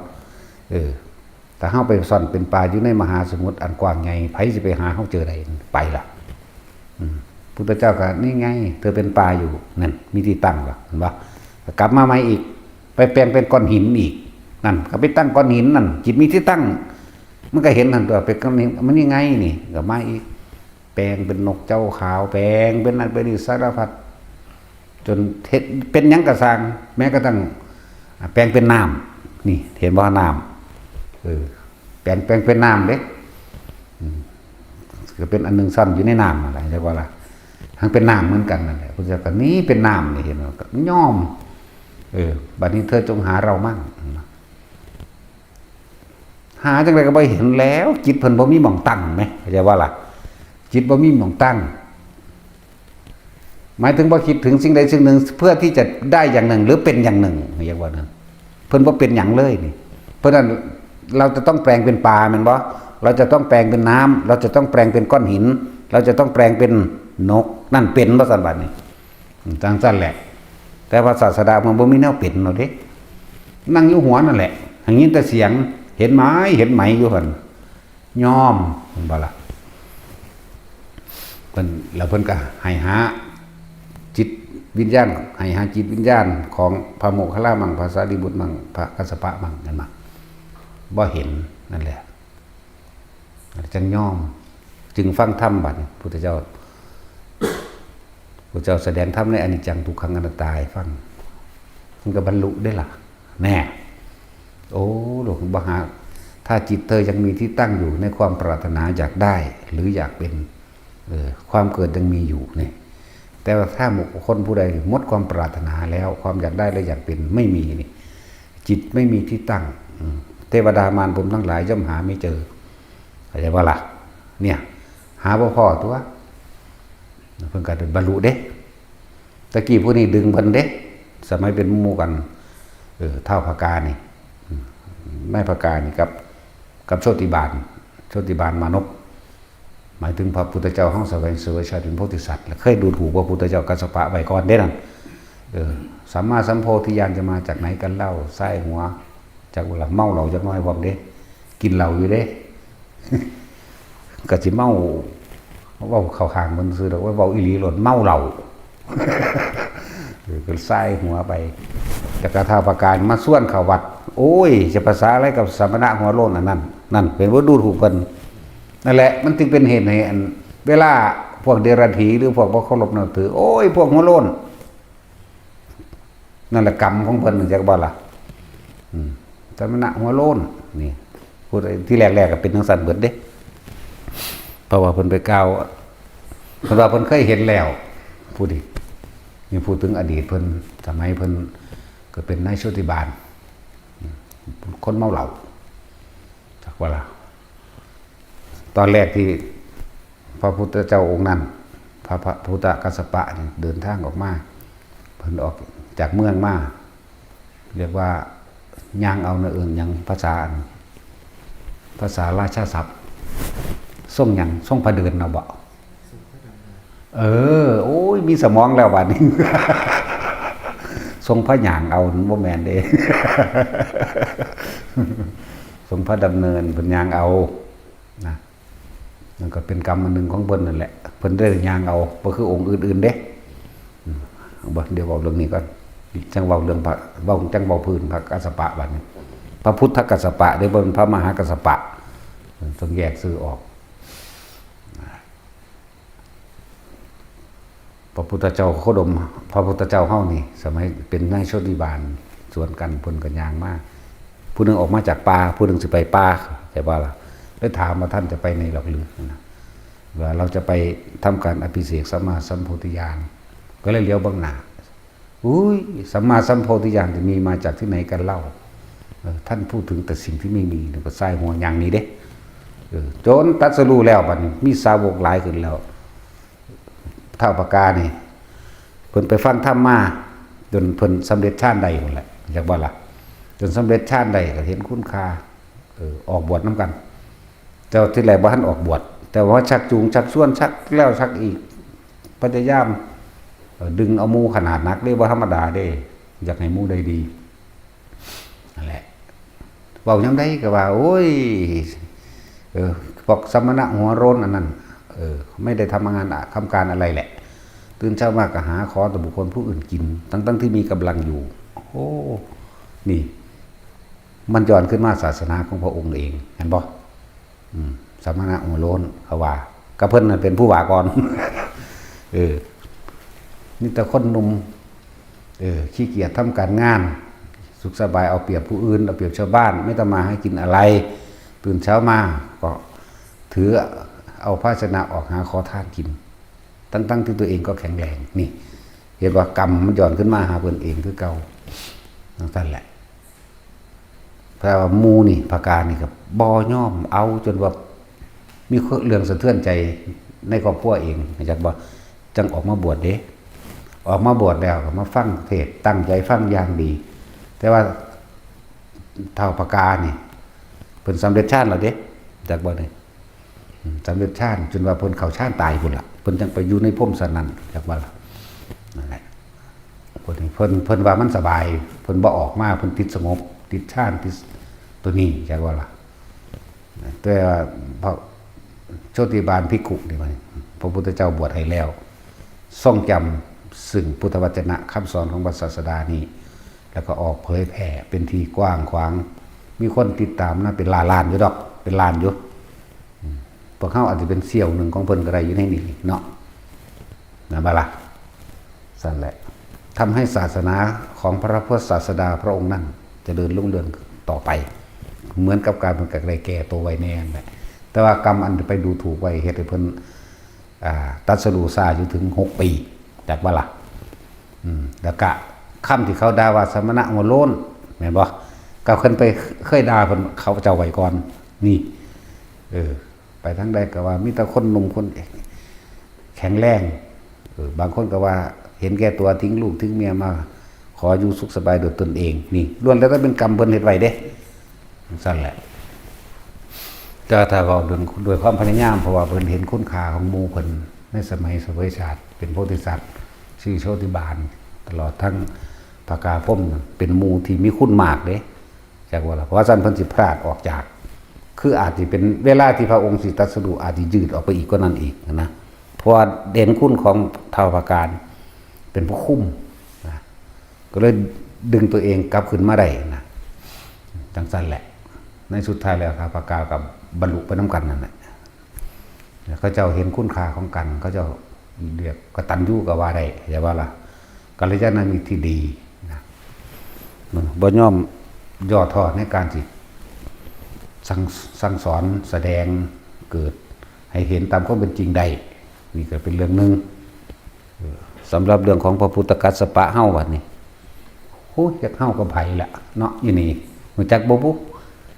แต่เฮาไปซ่อนเป็นปลาอยู่ในมหาสมุทรอันกว้างใหญ่ไผสิไปหาเฮาเจอได้ไปล่ะพุทธเจ้าก็นี่ไงเธอเป็นปลาอยู่นั่นมีที่ตั้งล่ะเห็นบ่กลับมาใหม่อีกไปแปลงเป็นก้อนหินอีกนั่นก็ไปตั้งก้อนหินนั่นจิตมีที่ตั้งมันก็เห็นนั่นตัวเป็นก้อนหินมันยังไงนี่ก็มาอีกแปลงเป็นนกเจ้าขาวแปลงเป็นนั่นเป็นนี่สารพัดจนเป็นหยังกระซังแม้กระทั่งแปลงเป็นน้ำนี่เห็นบ่น้ำแปลงเป็นน้ำเด้ก็เป็นอันนึงซ่อนอยู่ในน้ำอะไรเรียกว่าอะไรทั้งเป็นน้ำเหมือนกันนั่นแหละพุทธเจ้าก็นี้เป็นน้ำนี่เห็นไหมก็ย่อมบัดนี้เธอจงหาเรามั่งหาจังไรก็ไม่เห็นแล้วจิตเพิ่นบ่มีหม่องตั้งไหมเรียกว่าอะไรจิตบ่มีหม่องตั้งหมายถึงว่าคิดถึงสิ่งใดสิ่งหนึ่งเพื่อที่จะได้อย่างหนึ่งหรือเป็นอย่างหนึ่งเรียกว่านั้นเพิ่นบ่เป็นอย่างเลยนี่เพราะนั้นเราจะต้องแปลงเป็นปลาแม่นบ่เราจะต้องแปลงเป็นน้ำเราจะต้องแปลงเป็นก้อนหินเราจะต้องแปลงเป็นนกนั่นเป็นบ่ซั่นบัดนี้จังซั่นแหละแต่ว่าศาสดามันบ่มีแนวเป็นเนาะเด้นั่งอยู่หัวนั่นแหละอย่างนี้แต่เสียงเห็นไหมอยู่หั่นยอมบ่ล่ะเพิ่นแล้วเพิ่นก็ให้หาจิตวิญญาณให้หาจิตวิญญาณของพระโมคคัลลามังพระสารีบุตรมังพระกัสสปะมังนั่นมาบ่เห็นนั่นแหละจังย่อมจึงฟังธรรมบัดพุทธเจ้าแสดงธรรมในอนิจจังทุกขังอนัตตาให้ฟังมันก็บรรลุได้ล่ะแน่โอ้หลวงบาหาถ้าจิตเธอยังมีที่ตั้งอยู่ในความปรารถนาอยากได้หรืออยากเป็นความเกิดยังมีอยู่เนี่ยแต่ว่าถ้าบุคคลผู้ใดหมดความปรารถนาแล้วความอยากได้และอยากเป็นไม่มีนี่จิตไม่มีที่ตั้งเทวดามารพรหมทั้งหลายย่อมหาไม่เจอเข้าใจว่าล่ะเนี่ยหาบ่พอตัวเพิ่นก็ได้บรรลุเด้ตะกี้ผู้นี้ดึงเพิ่นเด้สมัยเป็นหมู่กันเท่าพกานี่ไม่พกานี่กับโชติบาลมานพหมายถึงพระพุทธเจ้าห้องแสวงเสวยชาติเป็นโพธิสัตว์แล้วเคยดูถูกพระพุทธเจ้ากัสสปะไว้ก่อนเด้นั่นสัมมาสัมโพธิญาณจะมาจากไหนกันเล่าไส้หัวจากเวลาเมาเหล้าจักน้อยพร้อมเด้กินเหล้าอยู่เด้ ก็สิเมาเว้าเข้าข้างมันซื่อดอกว่าเว้าอีหลีหล่นเมาเหล้า ก็ไส้หัวไปแต่กระทาประการมาส่วนเข้าวัดโอ้ยจะภาษาอะไรกับสมณะหัวโล้นอันนั้นนั่นเป็นว่าดูถูกกันนั่นแหละมันจึงเป็นเหตุให้เวลาพวกเดรัจฉีหรือพวกบ่เคารพนับถือโอ้ยพวกหัวโล้นนั่นแหละกรรมของเพิ่นจักบ่ล่ะสมณะหัวโล้นนี่พูดที่แรกๆก็เป็นจังซั่นเบิดเด้เพราะว่าเพิ่นไปกล่าวเพิ่นว่าเพิ่นเคยเห็นแล้วพูดดินี่พูดถึงอดีตเพิ่นสมัยเพิ่นก็เป็นนายโชติบาลคนเมาเหล้าจักว่าล่ะตอนแรกที่พระพุทธเจ้าองค์นั้นพระพุทธกัสสปะเดินทางออกมาเพิ่นออกจากเมืองมาเรียกว่าย่างเอาเนื้ออย่างภาษาราชาศัพท์ส่งอย่างส่งพระเดินเอาบ่โอ้ยมีสมองแล้วบัดนี้ ทรงพระหย่างเอาบ่แม่นเด้ ทรงพระดำเนินเพิ่นย่างเอานะมันก็เป็นกรรมอันหนึ่งของเพิ่นนั่นแหละเพิ่นได้ย่างเอาบ่คือองค์อื่นๆเด้บ่เดี๋ยวเว้าเรื่องนี้ก่อนจังเว้าเรื่องพระเว้าจังเว้าพื้นพระกัสสปะบัดนี้พระพุทธกัสสปะได้บ่เป็นพระมหากัสสปะต้องแยกชื่อออกพระพุทธเจ้าโคดมพระพุทธเจ้าเฮานี่สมัยเป็นนายโชติบาลสวนกันเพิ่นก็ย่างมาผู้นึงออกมาจากป่าผู้นึงสิไปป่าใช่บ่ล่ะได้ถามว่าท่านจะไปในหรอกหรือนะว่าเราจะไปทำการอภิเษกสัมมาสัมโพธิญาณก็เลยเลี้ยวเบื้องหน้าอุ้ยสัมมาสัมโพธิญาณจะมีมาจากที่ไหนกันเล่าท่านพูดถึงแต่สิ่งที่ไม่มีก็ใส่หัวอย่างนี้เด้จนตรัสรู้แล้วบัดนี้มีสาวกหลายขึ้นแล้วเท่าปากกานี่เพิ่นไปฟังธรรมมาจนเพิ่นสำเร็จฌานใดหมดแหละอยากบ่ล่ะจนสำเร็จฌานใดก็เห็นคุณค่าออกบวชน้ำกันแต่ที่แรกบ่ทันออกบวชแต่ว่าชักจูงชักชวนชักแล้วชักอีกพยายามดึงเอาหมู่ขนาดนักเรียกว่าธรรมดาเด้อยากให้หมู่ได้ดีนั่นแหละ เว้ายังได้ก็ว่าโอ้ยพวกสมณะหัวโรนอันนั้นไม่ได้ทำงานทำการอะไรแหละตื่นเช้ามาก็หาขอต่อบุคคลผู้อื่นกินทั้งที่มีกำลังอยู่โอ้นี่มันย้อนขึ้นมาศาสนาของพระองค์เองเห็นบ่สมณะหัวโรนเขาว่าก็เพิ่นน่ะเป็นผู้ว่าก่อนนี่แต่คนหนุ่มขี้เกียจทำการงานสุขสบายเอาเปรียบผู้อื่นเอาเปรียบชาวบ้านไม่ต้องมาให้กินอะไรตื่นเช้ามาก็ถือเอาภาชนะออกหาขอทานกินตั้งที่ตัวเองก็แข็งแรงนี่เห็นว่ากรรมมันย้อนขึ้นมาหาเพิ่นเองคือเก่านั่นแหละเพราะว่ามูนี่ภาการนี่ครับบ่ย่อมเอาจนว่ามีเรื่องสะเทือนใจในครอบครัวเองจักบ่จังออกมาบวชเด้ออกมาบวชแล้วก็มาฟังเทศตั้งใจฟังอย่างดีแต่ว่าเท่าภากานี่เพิ่นสำเร็จฌานแล้วเด้จักบ่นี่สำเร็จฌานจนว่าเพิ่นเข้าฌานตายพุ่นล่ะเพิ่นจังไปอยู่ในภพสนั่นจักว่าล่ะนั่นแหละเพิ่นว่ามันสบายเพิ่นบ่ออกมาเพิ่นติดสงบติดฌานติดตัวนี้จักว่าล่ะแต่ว่าพระโชติบาลภิกขุนี่ว่าพระพุทธเจ้าบวชให้แล้วทรงจำซึ่งพุทธวจนะคำสอนของพระศาสดานี้แล้วก็ออกเผยแผ่เป็นที่กว้างขวางมีคนติดตามนะเป็นล้านอยู่ดอกเป็นล้านอยู่พวกเขาอาจจะเป็นเสี่ยวหนึ่งของเพิ่นก็ได้อยู่ในนี้เนาะนะบ่ล่ะสั่นแหละทำให้ศาสนาของพระพุทธศาสดาพระองค์นั้นจะเดินรุ่งเรืองต่อไปเหมือนกับการเป็นกระไรแก่ตัวไว้แน่แหละแต่ว่ากรรมอันไปดูถูกไว้เฮ็ดให้เพิ่นตัดสรู้ซาอยู่ถึง6 ปีจากบ่ล่ะแล้วก็คำที่เขาด่าว่าสมณะหัวโล้นแม่นบ่ก็เคยไปเคยด่าเพิ่นเขาเจ้าไว้ก่อนนี่ไปทั้งใดก็ว่ามีแต่คนหนุ่มคนแข็งแรงบางคนก็ว่าเห็นแก่ตัวทิ้งลูกทิ้งเมียมาขออยู่สุขสบายโดยตนเองนี่ล้วนแล้วก็เป็นกรรมเพิ่นเฮ็ดไว้เด้สั่นแหละแต่ถ้าว่าด้วยความพยายามเพราะว่าเพิ่นเห็นคุณค่าของหมู่เพิ่นในสมัยสมัยชาติเป็นโพธิสัตว์ชื่อโชติบาลตลอดทั้งภากาพรหมเป็นหมู่ที่มีคุณมากเด้จักว่าล่ะเพราะว่าซั่นเพิ่นสิพลาดออกจากคืออาจสิเป็นเวลาที่พระองค์สิตรัสรู้อาจสิยืดออกไปอีกกว่านั้นอีกนะเพราะว่าเด่นคุณของท้าวภาการเป็นผู้คุ้มนะก็เลยดึงตัวเองกลับขึ้นมาได้นะจังซั่นแหละในสุดท้ายแล้วท้าวภากากับบรรลุไปนำกันนั่นแหละเขาเจ้าเห็นคุณค่าของกันเขาเจ้าเรียกกตัญญูก็ว่าได้อย่าว่าล่ะกัลยาณมิตรที่ดีนะมันบ่ยอมย่อท้อในการที่สั่งสอนแสดงเกิดให้เห็นตามความเป็นจริงได้นี่ก็เป็นเรื่องนึงสำหรับเรื่องของพระพุทธกัสสปะเฮาบัดนี้โหจักเฮากับไผละเนาะอยู่นี่ฮู้จักบ่ปุ๊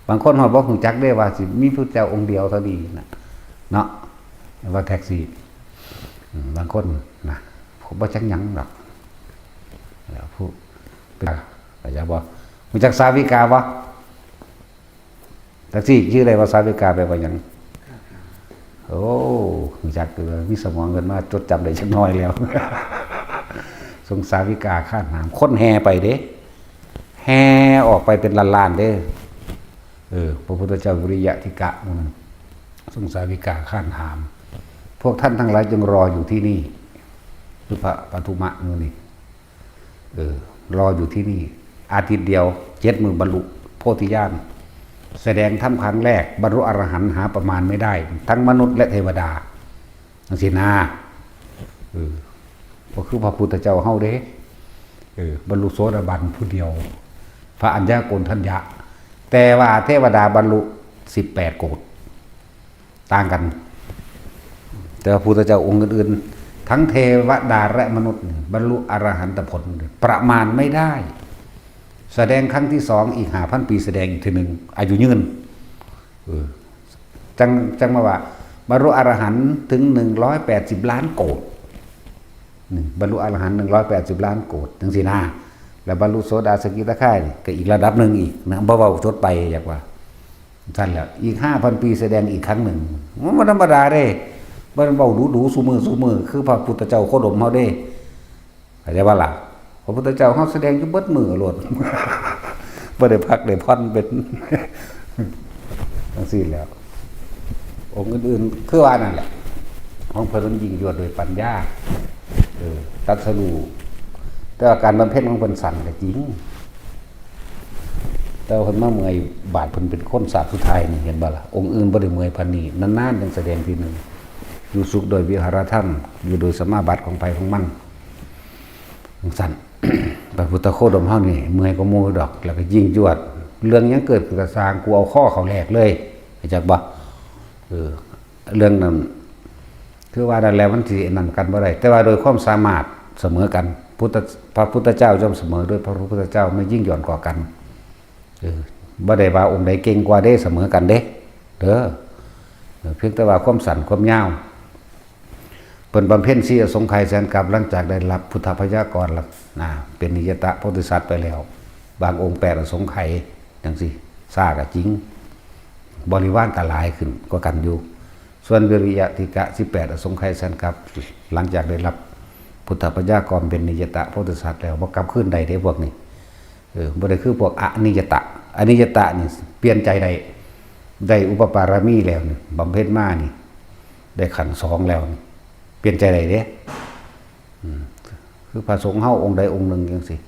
บางคนฮอดบ่ฮู้จักได้ว่าสิมีพระเจ้าองค์เดียวเท่านี้นะเนาะว่าแท็กซี่บางคนนะผมบ่จักหยังหรอกแล้วผู้เป็นก็จะบ่ฮู้จักสาวิกาบ่แท็กซี่ชื่ออะไรว่าสาวิกาแปลว่าหยังโอ้รู้จักมีสมองเงินมาจดจำได้ชักน้อยแล้วสงสาวิกาข้ามน้ำคนแห่ไปเด้แห่ออกไปเป็นล้านๆเด้พระพุทธเจ้าวิริยะธิกะมันสงสาวิกาข้ามน้ำพวกท่านทั้งหลายจึงรออยู่ที่นี่คือพระปทุมะนี่รออยู่ที่นี่อาทิตย์เดียว7 มื้อบรรลุโพธิญาณแสดงธรรมครั้งแรกบรรลุอรหันต์หาประมาณไม่ได้ทั้งมนุษย์และเทวดาจังซี่นะก็คือพระพุทธเจ้าเฮาเด้บรรลุโสดาบันผู้เดียวพระอัญญาโกณทัญญะแต่ว่าเทวดาบรรลุ18 โกฏต่างกันแต่พระพุทธเจ้าองค์อื่นๆทั้งเทวดาและมนุษย์บรรลุอรหันตผลประมาณไม่ได้แสดงครั้งที่2อีก5,000 ปีแสดงอีกทีหนึ่งอายุยืนจังมาว่าบรรลุอรหันต์ถึง180 ล้านโกฏบรรลุอรหันต์180 ล้านโกฏจังซี่นะแล้วบรรลุโสดาสกิทาคาก็อีกระดับหนึ่งอีกนะบ่เว้าจดไปอยากว่าซั่นแหละอีก 5,000 ปีแสดงอีกครั้งหนึ่งมันธรรมดาเด้บ่เว้าดูๆซุมื้อคือพระพุทธเจ้าโคดมเฮาเด้เข้าใจบ่ล่ะพระพุทธเจ้าเฮาแสดงอยู่เบิดมื้อโลดบ่ บ่ได้พักได้ผ่อนเป็น จังซี่แล้วองค์อื่นๆคือว่านั่นแหละของเพิ่นมันยิ่งยวดโดยปัญญาตรัสรู้แต่ว่าการบำเพ็ญของเพิ่นสั่นก็จริงแต่ว่าเพิ่นมาเมื่อยบาดเพิ่นเป็นคนศาสตร์สุดท้ายนี่เห็นบ่ล่ะองค์อื่นบ่ได้เมื่อยปานนี้นานๆจังแสดงทีนึงอยู่สุขโดยวิหารธรรมอยู่โดยสมาบัติของไผของมันสั่น พระพุทธโคดมเฮานี่เมื่อยก็หมู่ดอกแล้วก็ยิ่งยวดเรื่องยังเกิดขึ้นก็สร้างกูเอาข้อเขาแลกเลยเข้าใจบ่เรื่องนั้นคือว่านั่นแหละมันสินั่นกันบ่ได้แต่ว่าโดยความสามารถเสมอกันพระพุทธเจ้าย่อมเสมอด้วยพระพุทธเจ้าไม่ยิ่งหย่อนกว่ากันบ่ได้ว่าองค์ใดเก่งกว่าเด้เสมอกันเด้เด้อเพียงแต่ว่าความสั้นความยาวเพิ่นบำเพ็ญ4อสงไขยแสนกับหลังจากได้รับพุทธพยากรแล้วเป็นนิยตะโพธิสัตว์ไปแล้วบางองค์8อสงไขยจังซี่ซ่าก็จริงบริวารก็หลายขึ้นกว่ากันอยู่ส่วนวิริยะติกะ18อสงไขยแสนกับหลังจากได้รับพุทธพยากรเป็นนิยตะโพธิสัตว์แล้วบ่กลับคืนใดได้พวกนี้บ่ได้คือพวกอนิยตะนี่เปลี่ยนใจได้อุปปารมีแล้วนี่บำเพ็ญมานี่ได้ขันธ์2แล้วนี่เปลี่ยนใจได้เด้คือพระสงฆ์เฮาองค์ใดองค์หนึ่งจังซี่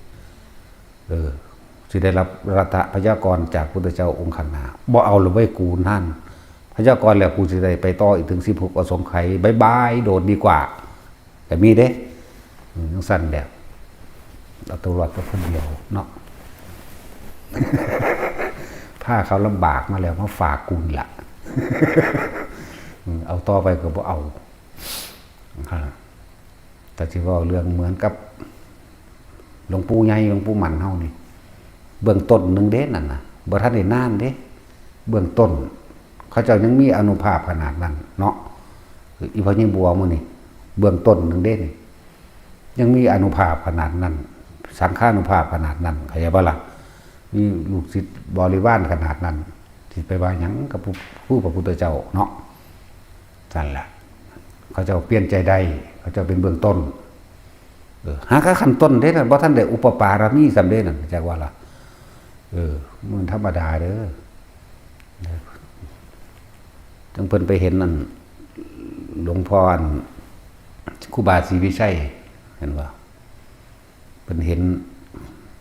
สิได้รับรัตพยากรจากพุทธเจ้าองค์ข้างหน้าบ่เอาหรือไว้กูนั่นพยากรแล้วกูสิได้ไปต่ออีกถึง16อสงไขยบ๊ายบายโดดดีกว่าแต่มีเด้จังซั่นแบบเอาตัวรอดก็คนเดียวเนาะ ถ้าเขาลำบากมาแล้วมาฝากกูนี่ล่ะ เอาต่อไปก็บ่เอาแต่ที่ว่าเรื่องเหมือนกับหลวงปู่ใหญ่หลวงปู่หมันเฮานี่เบื้องต้นนึงเด้นั่นน่ะบ่ทันได้นานเด้เบื้องต้นเขาเจ้ายังมีอานุภาพขนาดนั้นเนาะอีพอยิ่งบัวมื้อนี่เบื้องต้นนึงเด้นี่ยังมีอานุภาพขนาดนั้นสังฆานุภาพขนาดนั้นเข้าใจบ่ล่ะมีลูกศิษย์บริวารขนาดนั้นสิไปว่าหยังกับผู้พระพุทธเจ้าเนาะนั่นแหละเขาเจ้าเปลี่ยนใจได้เขาเจ้าเป็นเบื้องต้นหาขั้นต้นเด้นั่นบ่ทันได้อุปปารมีสำเร็จนั่นจักว่าล่ะมันธรรมดาเด้อจังเพิ่นไปเห็นนั่นหลวงพ่อครูบาศรีวิชัยเห็นว่าเพิ่นเห็น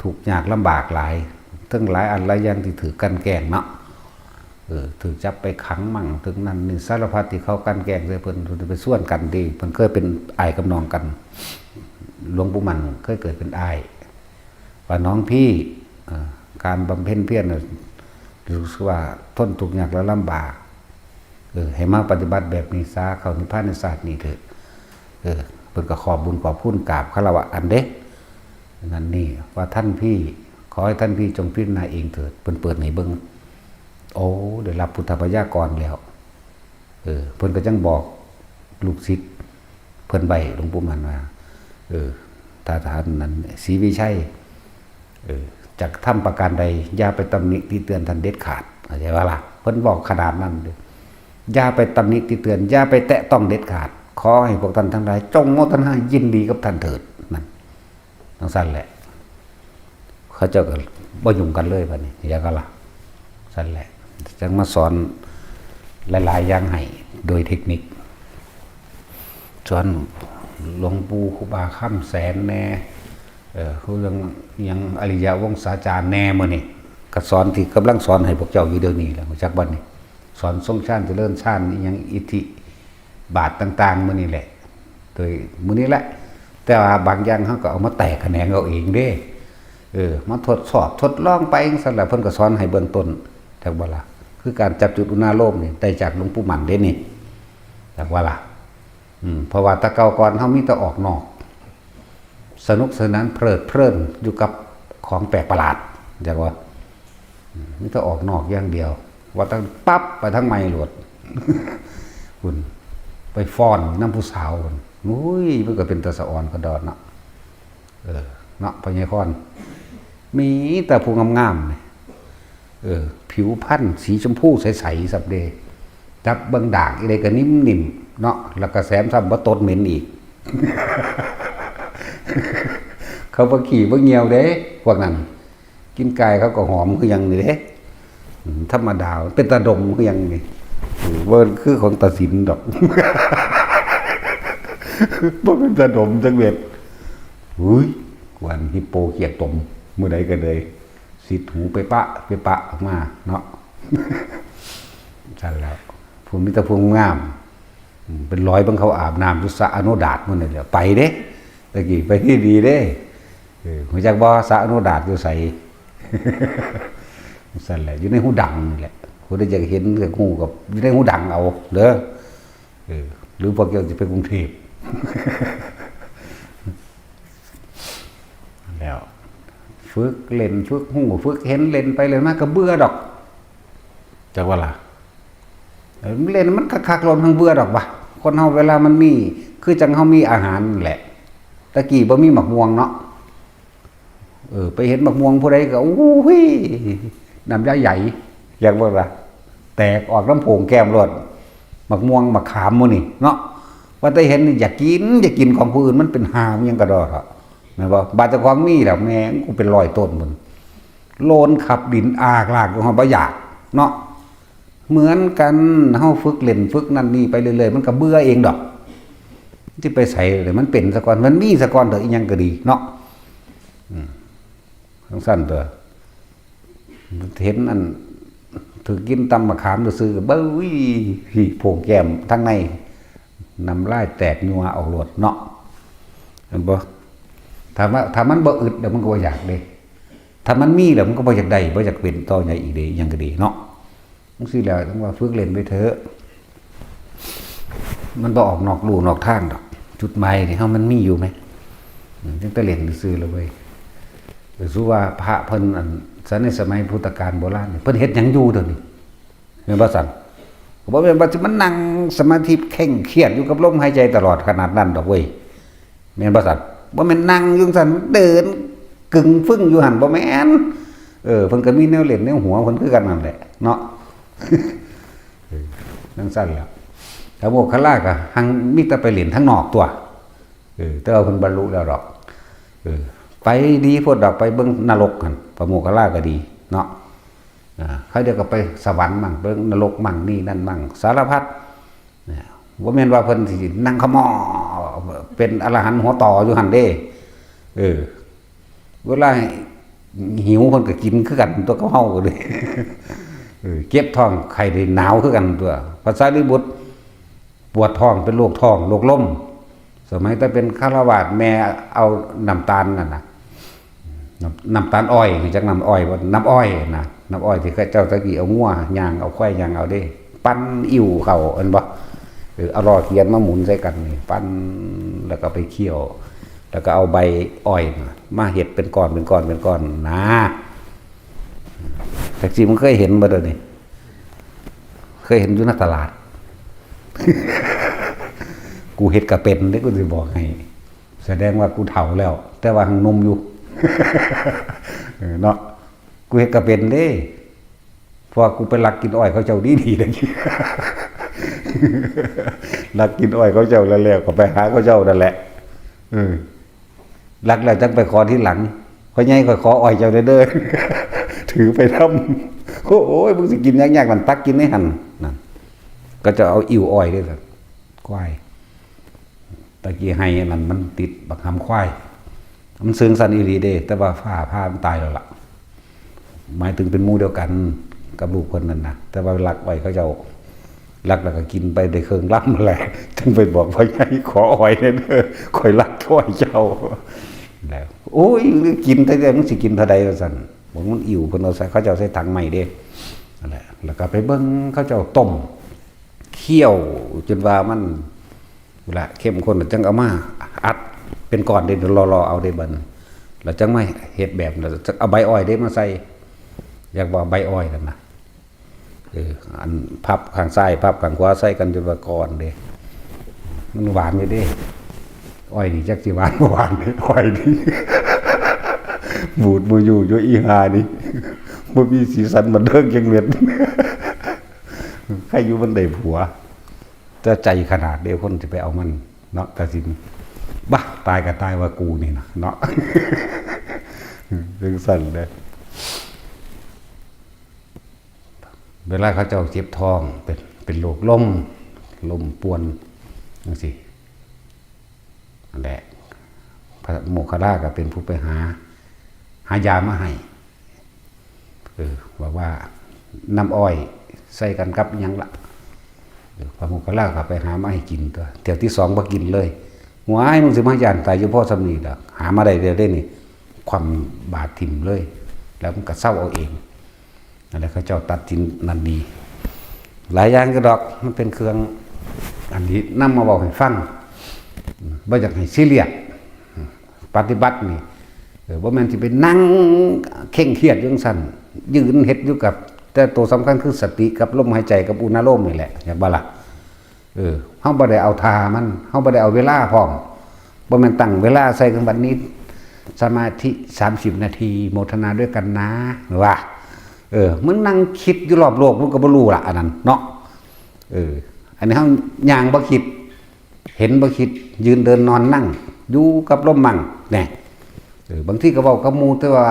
ทุกข์ยากลำบากหลายทั้งหลายอันหลายอย่างที่ถือกันแกล้งเนาะถือจับไปขังมั่งถึงนั้นนี่สารพัดที่เขากันแกล้งใส่เพิ่นไปส่วนกันดีเพิ่นเคยเป็นอ้ายกับน้องกันหลวงปู่มันเคยเกิดเป็นอ้ายว่าน้องพี่การบำเพ็ญเพียรรู้สึกว่าทนทุกข์ยากและลำบากให้มาปฏิบัติแบบนี้ซะเข้านิพพานในศาสตร์นี้เถอะเพิ่นก็ขอบบุญขอบคุณกราบคารวะอันเด้นั่นนี่ว่าท่านพี่ขอให้ท่านพี่จงพิจารณาเองเถิดเพิ่นเปิดให้เบิ่งโอ้ได้รับพุทธพยากรแล้วเพิ่นก็จังบอกลูกศิษย์เพิ่นใบหลวงปู่มันว่าถ้าท่านนั้นศรีวิชัยจักทำประการใดอย่าไปตำหนิติเตือนท่านเด็ดขาดเข้าใจว่าล่ะเพิ่นบอกขนาดนั้นเลยอย่าไปตำหนิติเตือนอย่าไปแตะต้องเด็ดขาดขอให้พวกท่านทั้งหลายจงโมทนายินดีกับท่านเถิดนั่นทั้งสั้นแหละเขาเจ้าก็บ่ยุ่งกันเลยบัดนี้อย่างก็ล่ะสั้นแหละจังมาสอนหลายๆอย่างให้โดยเทคนิคสอนหลวงปู่ครูบาค่ำแสนแน่เขายังอริยะวงศาจารย์แน่มื้อนี้ก็สอนที่กำลังสอนให้พวกเจ้าอยู่เดี๋ยวนี้แหละจักบัดนี้สอนทรงชาติเจริญชาติอีหยังอิทธิบาทต่างๆมื้อนี้แหละโดยมื้อนี้แหละแต่ว่าบางอย่างเฮาก็เอามาแตกแขนงเอาเองเด้มาทดสอบทดลองไปจังซั่นแหละเพิ่นก็สอนให้เบื้องต้นจักบ่ล่ะคือการจับจุดอุณาโลมนี่ได้จากหลวงปู่หมันเด้นี่จักว่าล่ะเพราะว่าตะเกาก่อนเฮามีแต่ออกนอกสนุกสนานเพลิดเพลินอยู่กับของแปลกประหลาดจักว่ามีแต่ออกนอกอย่างเดียวว่าตั้งปั๊บไปทั้งไม้โหลดคุณไปฟ้อนน้ำผู้สาวคนอุ้ยมันก็เป็นตะสะอ่อนกระดอนเนาะเนาะพญายคอนมีแต่ผู้งามๆผิวพรรณสีชมพูใสๆสับเดจับเบิ่งด่างอะไรก็นิ่มๆเนาะแล้วก็แซมซ้ำบ่ตดเหม็นอีก เขาบ่ขี่บ่เหี่ยวเด้พวกนั้น กินไก่เขาก็หอมคือยังนี่เด้ธรรมดาเป็นตาดมคือยังนี่เวิร์นคือของตาสินดอกบ่เป็นตาดมจังเวทอุ้ยกวนฮิปโปเกียกตมมื้อใดก็เลยสิหูไปปะออกมาเนาะสั่นแล้วภูมิตะภูมิงามเป็นร้อยบังเขาอาบน้ำอยู่สระอโนดาตมื้อนี่แหละไปเด้ตะกี้ไปที่ดีเด้หัวจักบ่สระอโนดาตอยู่ไสสั่นแหละอยู่ในหูดังนี่แหละคนได้จะเห็นกับหูกับอยู่ในหูดังเอาเด้อหรือพวกเจ้าจะไปกรุงเทพแล้วฝึกเล่นฝึกหูฝึกเห็นเล่นไปเลยมากก็เบื่อดอกจักว่าล่ะเล่นมันคักๆลมทั้งเบื่อดอกบ่คนเฮาเวลามันมีคือจังเฮามีอาหารแหละตะกี้บ่มีหมักม่วงเนาะไปเห็นหมักม่วงผู้ใดก็โอ้ยน้ำยาใหญ่อยากว่าล่ะแตกออกน้ำโผงแก้มรดหมักม่วงหมักขามมื้อนี่เนาะว่าแต่เห็นอยากกินของผู้อื่นมันเป็นหามยังกระดอกอ่ะแม่นบ่บาดเจ้าของมีแล้วแม่งกูเป็น100ต้นพุ่นโลนขับดินอากลากอยู่เฮาบ่อยากเนาะเหมือนกันเฮาฝึกเล่นฝึกนั่นนี่ไปเรื่อยๆมันก็เบื่อเองดอกที่ไปใส่เลยมันเป็นซะก่อนมันมีซะก่อนเถอะอีหยังก็ดีเนาะทั้งสั้นตัวเห็นอันถือกินตำมะขามซื่อๆเบ้ยโผงแก้มทั้งในน้ำลายแตกนัวออกรวดเนาะเห็นบ่ถ้ามันบ่อึดเดี๋ยวมันก็บ่อยากเด้ถ้ามันมีแล้วมันก็บ่อยากได้บ่อยากเป็นต่อใหญ่อีกเด้ยังก็ดีเนาะจังซี่แล้วต้องว่าฝึกเล่นไปเถอะมันบ่ออกนอกลู่นอกทางดอกจุดหมายนี่เฮามันมีอยู่มั้ยจังแต่เล่นซื่อๆเลยเว้ยรู้ว่าพระเพิ่นอันในสมัยพุทธกาลโบราณเพิ่นเฮ็ดหยังอยู่เดี๋ยวนี้แม่นบ่ซั่นบ่แม่นว่าสิมันนั่งสมาธิเคร่งเครียดอยู่กับลมหายใจตลอดขนาดนั้นดอกเว้ยแม่นบ่ซั่นบ่แม่นนั่งอยู่ซั่นเดินกึ่งฟึ่งอยู่หั่นบ่แม่นเพิ่นก็มีแนวเล่นแนวหัวเพิ่นคือกันนั่นแหละเนาะนั่นซั่นแหละถ้าโมกขลาก็หังมีแต่ไปเล่นทั้งนอกตัวแต่ว่าเพิ่นบรรลุแล้วดอกไปดีพวกดอกไปเบิ่งนรกกันพระโมคคัลลาก็ดีเนาะเขาเดี๋ยวก็ไปสวรรค์มั่งเบิ่งนรกมั่งนี่นั่นมั่งสารพัดว่าแม่นว่าเพิ่นสินั่งขมอเป็นอรหันต์หัวต่ออยู่หั่นเด้เวลาหิวเพิ่นก็กินคือกันตัวเขาเฮาก็เลยเก็บท้องไข้ได้หนาวคือกันตัวพระสารีบุตรปวดท้องเป็นโรคท้องโรคลมสมัยแต่เป็นฆราวาสแม่เอาน้ำตาลนั่นน่ะน้ำตาลอ้อยจากน้ำอ้อยว่าน้ำอ้อยนะน้ำอ้อยที่เจ้าตะกี้เอางัวย่างเอาควายย่างเอาเด้ปั้นอิ่วเขาอันบ่เอารอเทียนมาหมุนใส่กันนี่ปั้นแล้วก็ไปเคี่ยวแล้วก็เอาใบอ้อยมาเฮ็ดเป็นก้อนนะแต่จริงมันเคยเห็นบ่เด้อนี่เคยเห็นอยู่ในตลาดกูเฮ็ดก็เป็นได้กูสิบอกให้แสดงว่ากูเฒ่าแล้วแต่ว่าหังนมอยู่เนาะกูเฮ็ดก็เป็นเด้เพราะกูไปลักกินอ้อยเขาเจ้าดีๆได้ลักกินอ้อยเขาเจ้าแล้วก็ไปหาเขาเจ้านั่นแหละลักแล้วจังไปขอที่หลังพ่อใหญ่ก็ขออ้อยเจ้าเด้อถือไปทำโอ้ยมึงสิกินยากๆมันตักกินให้หั่นนั่นก็จะเอาอิ่วอ้อยด้วยล่ะควายตะกี้ให้นั่นมันติดบักหำควายมันซึ้งสันอีหลีเด้แต่ว่าผ้ามันตายแล้วล่ะหมายถึงเป็นหมู่เดียวกันกับลูกคนนั้นนะแต่ว่ารักไว้เขาเจ้ารักแล้วก็กินไปได้เครื่องล้ำแหละจึงไปบอกพ่อใหญ่ขออ้อยเด้อข่อยรักอ้อยเจ้าแล้วโอ้ยกินแต่มันสิกินเท่าใดว่าซั่นบอกมันอิ่วเพิ่นเอาใส่เขาเจ้าใส่ถังใหม่เด้นั่นแหละแล้วก็ไปเบิ่งเขาเจ้าต้มเคี่ยวจนว่ามันเวลาเข้มข้นจังเอามาอัดเป็นก้อนเด้รอเอาได้บัดแล้วจังไม่เฮ็ดแบบแล้วจะเอาใบอ้อยเด้มาใส่อยากว่าใบอ้อยนั่นน่ะอันพับข้างซ้ายพับข้างขวาใส่กันจนว่าก้อนเด้มันหวานอยู่เด้อ้อยนี่จักสิหวานบ่หวานนี่อ้อยนี่บูดบ่อยู่อีหานี่บ่มีสีสันบันเทิงจังเม็ดใครอยู่มันได้ผัวแต่ใจขนาดเดียวคนจะไปเอามันเนาะแต่สิบ้าตายก็ตายว่ากูนี่นะเนาะเรื่องสั้นเลย เวลาเขาเจ้าเจ็บท้องเป็นโรคลมป่วนจังซี่นั่นแหละพระโมคคัลลาก็เป็นผู้ไปหายามาให้ว่าน้ำอ้อยใส่กันกับยังละพระโมคคัลลาก็ไปหามาให้กินตัวเที่ยวที่สองบ่กินเลยหัวไอ้มึงสิมาย่านตายอยู่พ่อสำนีดอกหามาได้เดียวได้นี่ความบาดถิ่มเลยแล้วมันก็เศร้าเอาเองนั่นแหละเขาเจ้าตัดสินนั่นดีหลายอย่างก็ดอกมันเป็นเครื่องอันนี้นำมาบอกให้ฟังบ่อยากให้ซีเรียสปฏิบัตินี่บ่แม่นสิไปนั่งเคร่งเครียดจังซั่นยืนเฮ็ดอยู่กับแต่ตัวสำคัญคือสติกับลมหายใจกับอุณโลมนี่แหละอยากบ่ล่ะเฮาบ่ได้เอาทามันเฮาบ่ได้เอาเวลาพร้อมบ่แม่นตั้งเวลาใส่กันบัดนี้สมาธิ30นาทีโมทนาด้วยกันนะว่ามึงนั่งคิดอยู่รอบโลกมึงก็บ่รู้ล่ะอันนั้นเนาะอันนี้เฮาย่างบ่คิดเห็นบ่คิดยืนเดินนอนนั่งอยู่กับลมมั่งแน่บางทีก็เว้ากับหมู่แต่ว่า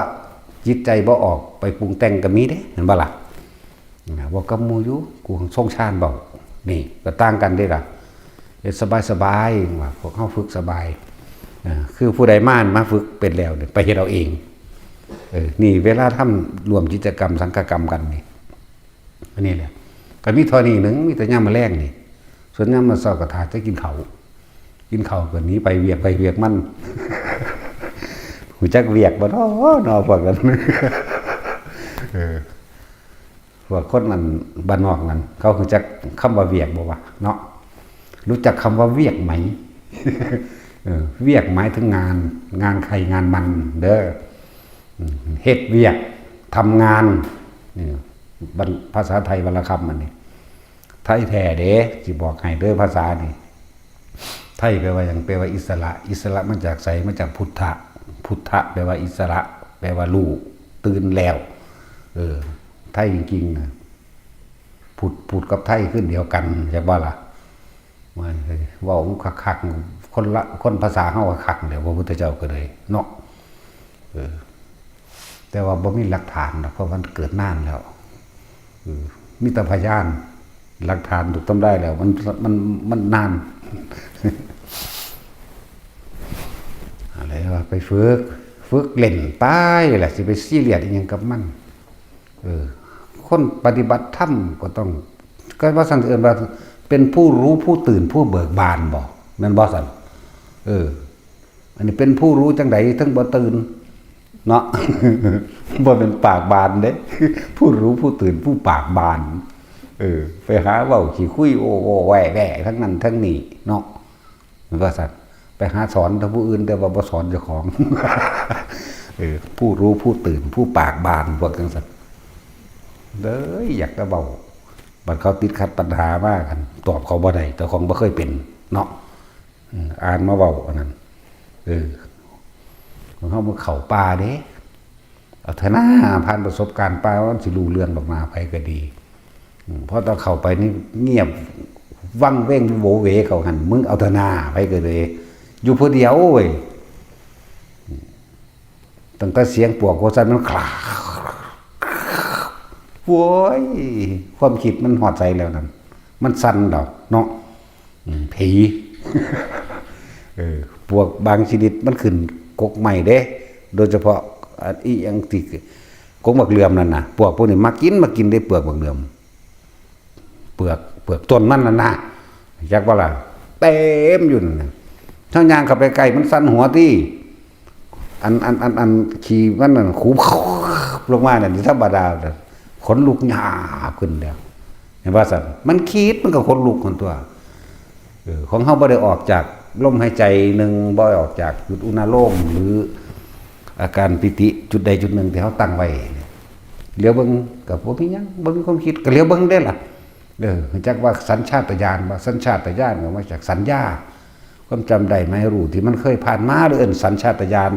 จิตใจบ่ออกไปปรุงแต่งก็มีเด้เห็นบ่ล่ะว่ากับหมู่อยู่กูทรงชาญเบานี่ก็ต่างกันเด้ล่ะเฮ็ดสบายๆว่าพวกเฮาฝึกสบายคือผู้ใดมาฝึกเป็นแล้วไปเฮ็ดเอาเองนี่เวลาทำรวมกิจกรรมสังฆกรรมกันนี่อันนี้แหละก็มีเท่านี้นึงมีแต่ยามมื้อแลงนี่ส่วนยามมื้อเช้าก็ถ้าจะกินข้าวก็หนีไปเวียกมันหูจักเวียกบ่เนาะพวกนั้นพวกคนนั้นบ้านนอกนั้นเขารู้จักคำว่าเวียกบ่วะเนาะรู้จักคำว่าเวียกไหมเวียกหมายถึงงานใครงานมันเด้อเฮ็ดเวียกทำงานนี่ภาษาไทยวรรณคำอันนี้ไทยแท้เด้สิบอกให้เด้อภาษานี่ไทยแปลว่าหยังแปลว่าอิสระมาจากไสมาจากพุทธะแปลว่าอิสระแปลว่ารู้ตื่นแล้วไทยจริงๆนะพุทธกับไทยขึ้นเดียวกันใช่บ่ล่ะมันเว้าคักๆคนภาษาเฮาก็คักเดี๋ยวพระพุทธเจ้าก็เลยเนาะแต่ว่าบ่มีหลักฐานนะเพราะมันเกิดนานแล้วมีแต่พยานหลักฐานถูกต้องได้แล้วมันนานอะไรว่าไปฝึกเล่นไปแหละสิไปซีเรียสอีหยังกับมันคนปฏิบัติธรรมก็ต้องก็ว่าสั่นเอิ้นว่าเป็นผู้รู้ผู้ตื่นผู้เบิกบานบ่แม่นบ่สั่นอันนี้เป็นผู้รู้จังได๋ทั้งบ่ตื่นเนาะ บ่เป็นปากบานเด้ ผู้รู้ผู้ตื่นผู้ปากบานไปหาเว้าขี้คุยโอ้แว่ๆทั้งนั้นทั้งนี้เนาะว่าซั่นไปหาสอนผู้อื่นแต่ว่าบ่สอนเจ้าของ ผู้รู้ผู้ตื่นผู้ปากบานพวกจังซั่นเด้ออยากจะเว้าบัดเขาติดขัดปัญหามากกันตอบเขาบ่ได้แต่ของบ่เคยเป็นเนาะอ่านมาเว้าอันนั้นของเฮามาเข้าป่าเด้เอาเถอะนะผ่านประสบการณ์ป่ามันสิรู้เรื่องออกมาไปก็ดีเพราะตอนเข้าไปนี่เงียบวังเว้งโวเวเขาหั่นมึงเอาเถอะนะไปก็เลยอยู่ผู้เดียวเว้ยตั้งแต่เสียงปวกโคซันมันคลาโว้ยความคิดมันหอดใจแล้วนั่นมันสั่นดอกเนาะผี พวกบางชนิดมันขึ้นกกใหม่เด้โดยเฉพาะอีหยังที่กกบักเหลื่อมนั่นน่ะพวกนี้มากินได้เปลือกบักเหลื่อมเปลือกต้นมันน่ะนะจักบ่ล่ะเต็มอยู่นั่นน่ะถ้าย่างเข้าไปใกล้มันสั่นหัวติอันขี้มันนั่นขูลงมานั่นธรรมดาขนลุกหยาบขึ้นแล้วเห็นว่าซั่นมันคิดมันก็ขนลุกคนตัวของเฮาบ่ได้ออกจากลมหายใจหนึ่งบ่ออกจากจุดอุณโลมหรืออาการปิติจุดใดจุดหนึ่งที่เขาตั้งไว้เลี้ยวเบิ่งกับบ่มีหยังบ่มีความคิดก็เลี้ยวเบิ่งได้ล่ะจักว่าสัญชาตญาณว่าสัญชาตญาณก็มาจากสัญญาความจำได้ไม่รู้ที่มันเคยผ่านมาหรือสัญชาตญาณ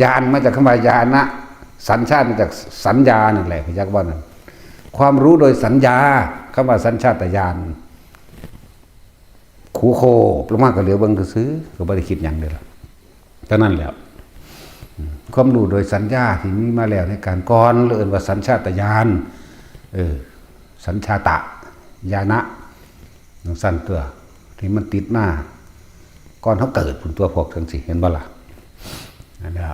ญาณมาจากคำว่าญาณะสัญชาติมาจากสัญญานั่นแหละจักว่านั่นความรู้โดยสัญญาคำว่าสัญชาตญาณคูโคลงมาก็เหลียวเบิ่งซื่อก็บ่ได้คิดหยังเด้ล่ะเท่านั้นแหละความรู้โดยสัญญาที่มีมาแล้วในการก่อนเรียกว่าสัญชาตญาณ สัญชาตะญาณะนังสั้นตัวที่มันติดมาก่อนเขาเกิดผลตัวพวกทั้งสิเห็นบ่ล่ะนั่นแหละ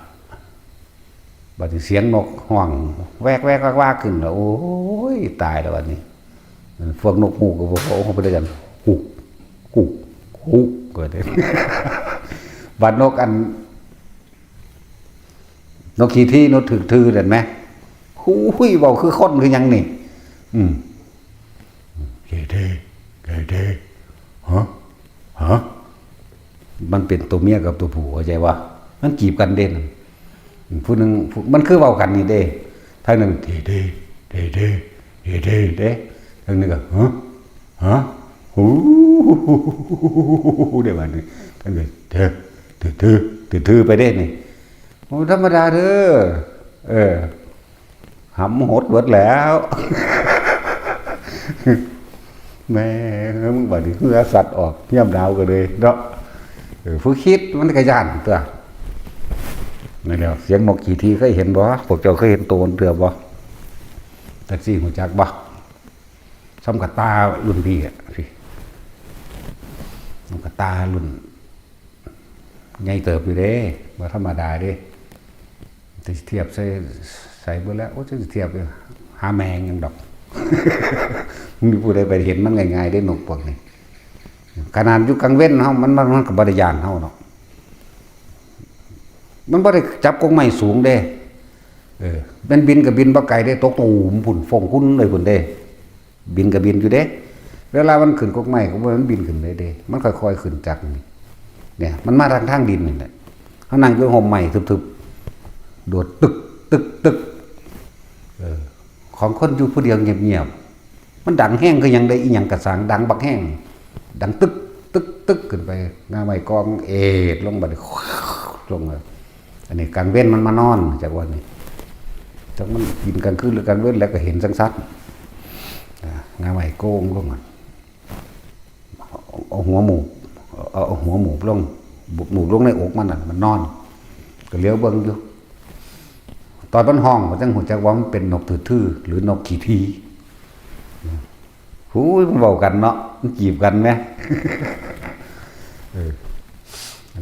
บัดนี้เสียงนกห้องแวกว่าขึ้นแล้วโอ้ยตายแล้ววันนี้พวกนกฮูกกับพวกเขาไปด้วยกันฮูกเกิดเลยบัดนกอันนกขี้ที่นกถึกทื่อเห็นไหมหูยเบาคือคนคือยังนี่เกเดฮะมันเป็นตัวเมียกับตัวผู้เข้าใจว่ามันจีบกันเด่นผู้หนึ่งมันคือเบากันนี่เด้ทางหนึ่งเดทางหนึ่งก็ฮะหูเดี๋ยววันนี้ทางหนึ่งถือไปเด่นนี่โอ้ธรรมดาเด้อหำหดเบิดแล้วแม่มึงบอกดิเมื่อสัตว์ออกเยี่ยมดาวกันเลยเนาะผู้คิดมันกระยานตัวนี่แหละเสียงนกขี่ทีเคยเห็นบ่พวกเจ้าเคยเห็นตัวเตือบ่แท็กซี่หัวจักบ่ซ้ำกับตารุ่นพี่อ่ะพี่ซ้ำกับตารุ่นใหญ่เติบอยู่เด้บ่ธรรมดาเด้จะเทียบใส่เบ่แล้วโอ้จะเทียบหาแมงยังดอกมีผู้ใดไปเห็นมันง่ายๆได้นกพวกนี้ขนาดอยู่กลางเว้นเฮามันก็บ่ได้ย่านเฮาเนาะมันบ่ได้จับกงไม้สูงเด้มันบินกับบินบ่ไกลได้ตกตูมพุ่นฟงคุ้นเลยพุ่นเด้บินกับบินอยู่เด้เวลามันขึ้นกงไม้ก็บ่มันบินขึ้นเลยเด้มันค่อยๆขึ้นจากนี่เนี่ยมันมาทางดินนี่แหละเฮานั่งอยู่ห่มไม้ทึบๆโดดตึกของคนอยู่ผู้เดียวเงียบๆมันดังแห้งคือยังได้อีหยังกระสังดังบักแห้งดังตึกขึ้นไปงาไม้กองลงบัดลงเลยอันนี้กลางเว้นมันมานอนจากวันนี้จากมันกินกลางคืนหรือกลางเว้นแล้วก็เห็นสักงาไม้โกงลงเอาหัวหมูลงหมูลงในอกมันมันนอนก็เลี้ยวเบิ้งอยู่ตอนมันห้องมันจังหัวจักว่ามันเป็นนกทื่อหรือนกขี้ทีหูยมันเบากันเนาะมันจีบกันไหม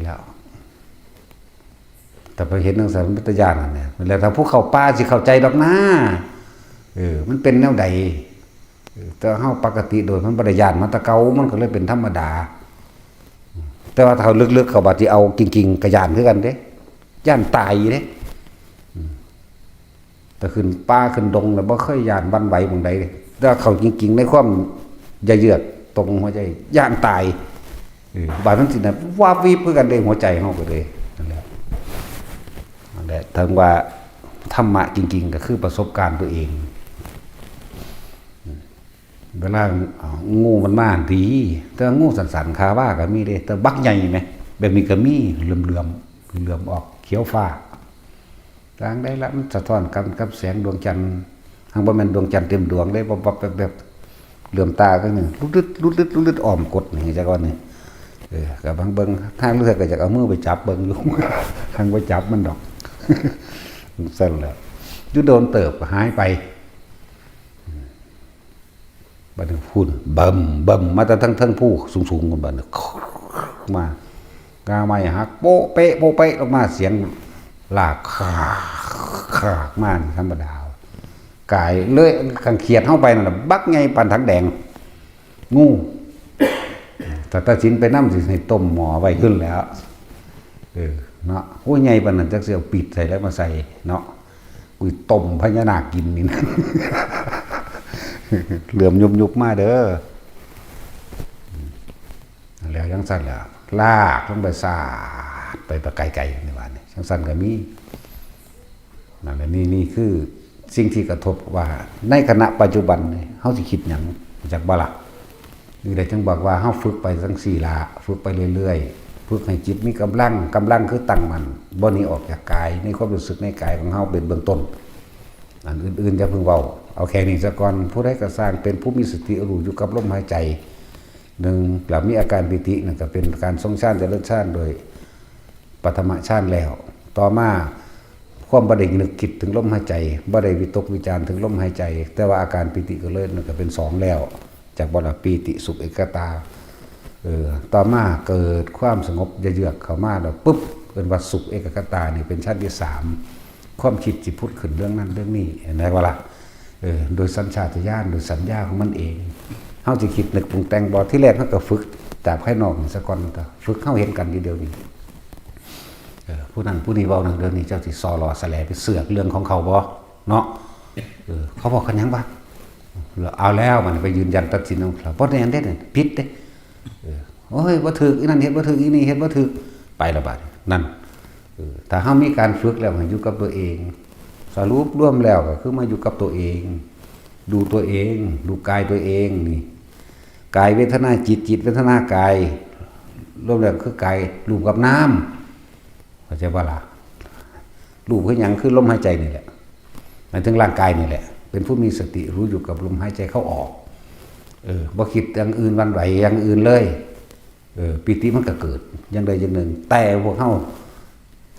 แล้วแต่ไปเห็นหนังสือมันเป็นญาณเนี่ยแล้วถ้าผู้เข้าป่าสิเข้าใจดอกนะมันเป็นแนวใดแต่เฮาปกติโดยมันบ่ได้ญาณมันตะเกามันก็เลยเป็นธรรมดาแต่ว่าถ้าลึกๆเข้าบาดสิเอาจริงๆก็ญาณคือกันเด้ญาณตายเด้แต่ขึ้นป่าขึ้นดงแล้วบ่เคยญาณวันไหวบางใดถ้าเขาจริงๆในความอย่าเยือกตรงหัวใจญาณตายบาดนั้นสินะวาบวิบคือกันเด้หัวใจเฮาก็เลยนั่นแหละถึงว่าธรรมะจริงๆก็คือประสบการณ์ตัวเองเวลางูมันมาดีแต่งูสันๆคาว่าก็มีเด้แต่บักใหญ่ไหมแบบนี้ก็มีเหลื่อมออกเขียวฟ้ากลางได้ละมันสะท้อนกันกับแสงดวงจันทร์ทางบ่แม่นดวงจันทร์เต็มดวงได้บ่แบบเหลื่อมตาก็นึงลุดอ้อมกดนี่จักว่านี่กับบางเบิ่งทางเลือกก็จะเอามือไปจับเบิ่งอยู่ทางไปจับมันดอกสั่นแล้วอยู่โดนเติบหายไปบัดนี้พุ่นบึ้มมาแต่ทั้งผู้สูงๆกันบัดนี้มากาไม้หักโป๊ะเป๊ะออกมาเสียงลากขากมาธรรมดากายเลยขังเขียดเข้าไปนั่นบักไงปันถังแดงงูแต่ตาสินไปน้ำสิให้ต้มหมอไว้ขึ้นแล้วเนาะโอ้ยไงปันนั้นจักเสียวปิดใส่แล้วมาใส่เนาะกุยต้มพญานาคกินนี่นะเหลื่อมยุบมาเด้อแล้วยังสั้นแล้วลากลงไปสาดไปไกลๆในวันนี้ยังสั้นก็มีนั่นแหละนี่คือสิ่งที่กระทบว่าในขณะปัจจุบันนี่เฮาสิคิดหยังจากบ่ล่ะนี่ได้จังบอกว่าเฮาฝึกไปจังซี่ล่ะฝึกไปเรื่อยๆฝึกให้จิตมีกำลังคือตั้งมั่นบ่หนีออกจากกายในความรู้สึกในกายของเฮาเป็นเบื้องต้นอันอื่นๆอย่าเพิ่งเว้าเอาแค่นี้ซะก่อนผู้ใดก็สร้างเป็นผู้มีสติรู้อยู่กับลมหายใจหนึ่งแล้วมีอาการปิตินั่นก็เป็นการทรงฌานเจริญฌานโดยปฐมฌานแล้วต่อมาผ ความบ่ได้นึกคิดถึงลมหายใจบ่ได้วิตกวิจารถึงลมหายใจแต่ว่าอาการปิติก็เลยมันก็เป็น2แล้วจากบ่ละปีติสุขเอกตาต่อมาเกิดความสงบเยือกเข้ามาแล้วปุ๊บเป็นว่าสุขเอกตานี่เป็นชั้นที่3ความคิดจิตพุทธขึ้นเรื่องนั้นเรื่องนี้เห็นไหมว่าล่ะโดยสัญชาตญาณโดยสัญญาของมันเองเฮาสิคิดนึกปรุงแต่งบ่ที่แรกเฮาก็ฝึกจากภายนอกนี่ซะก่อนฝึกเฮาเห็นกันทีเดียวนี้ผู้นั้นผู้นี้เว้านั่นเดี๋ยวนี้เจ้าสิซอรอแสลไปเสือกเรื่องของเขาบ่เนาะเขาบอกกันหยังบ่เอาแล้วมันไปยืนยันตัดสินของเขาบ่ได้อันเด็ดผิดเด้โอ้ยบ่ถูกอีนั่นเฮ็ดบ่ถูกอีนี่เฮ็ดบ่ถูกไปละบาดนั่นถ้าเฮามีการฝึกแล้วให้อยู่กับตัวเองสรุปรวมแล้วก็คือมาอยู่กับตัวเองดูตัวเองดูกายตัวเองนี่กายเวทนาจิตจิตเวทนากายรวมแล้วคือกายรูปกับน้ำเข้าใจบ่ล่ะรูปคือหยังคือลมหายใจนี่แหละหมายถึงร่างกายนี่แหละเป็นผู้มีสติรู้อยู่กับลมหายใจเข้าออกบ่คิดอย่างอื่นวันไหวอย่างอื่นเลยปิติมันก็เกิดอย่างใดอย่างหนึ่งแต่พวกเฮา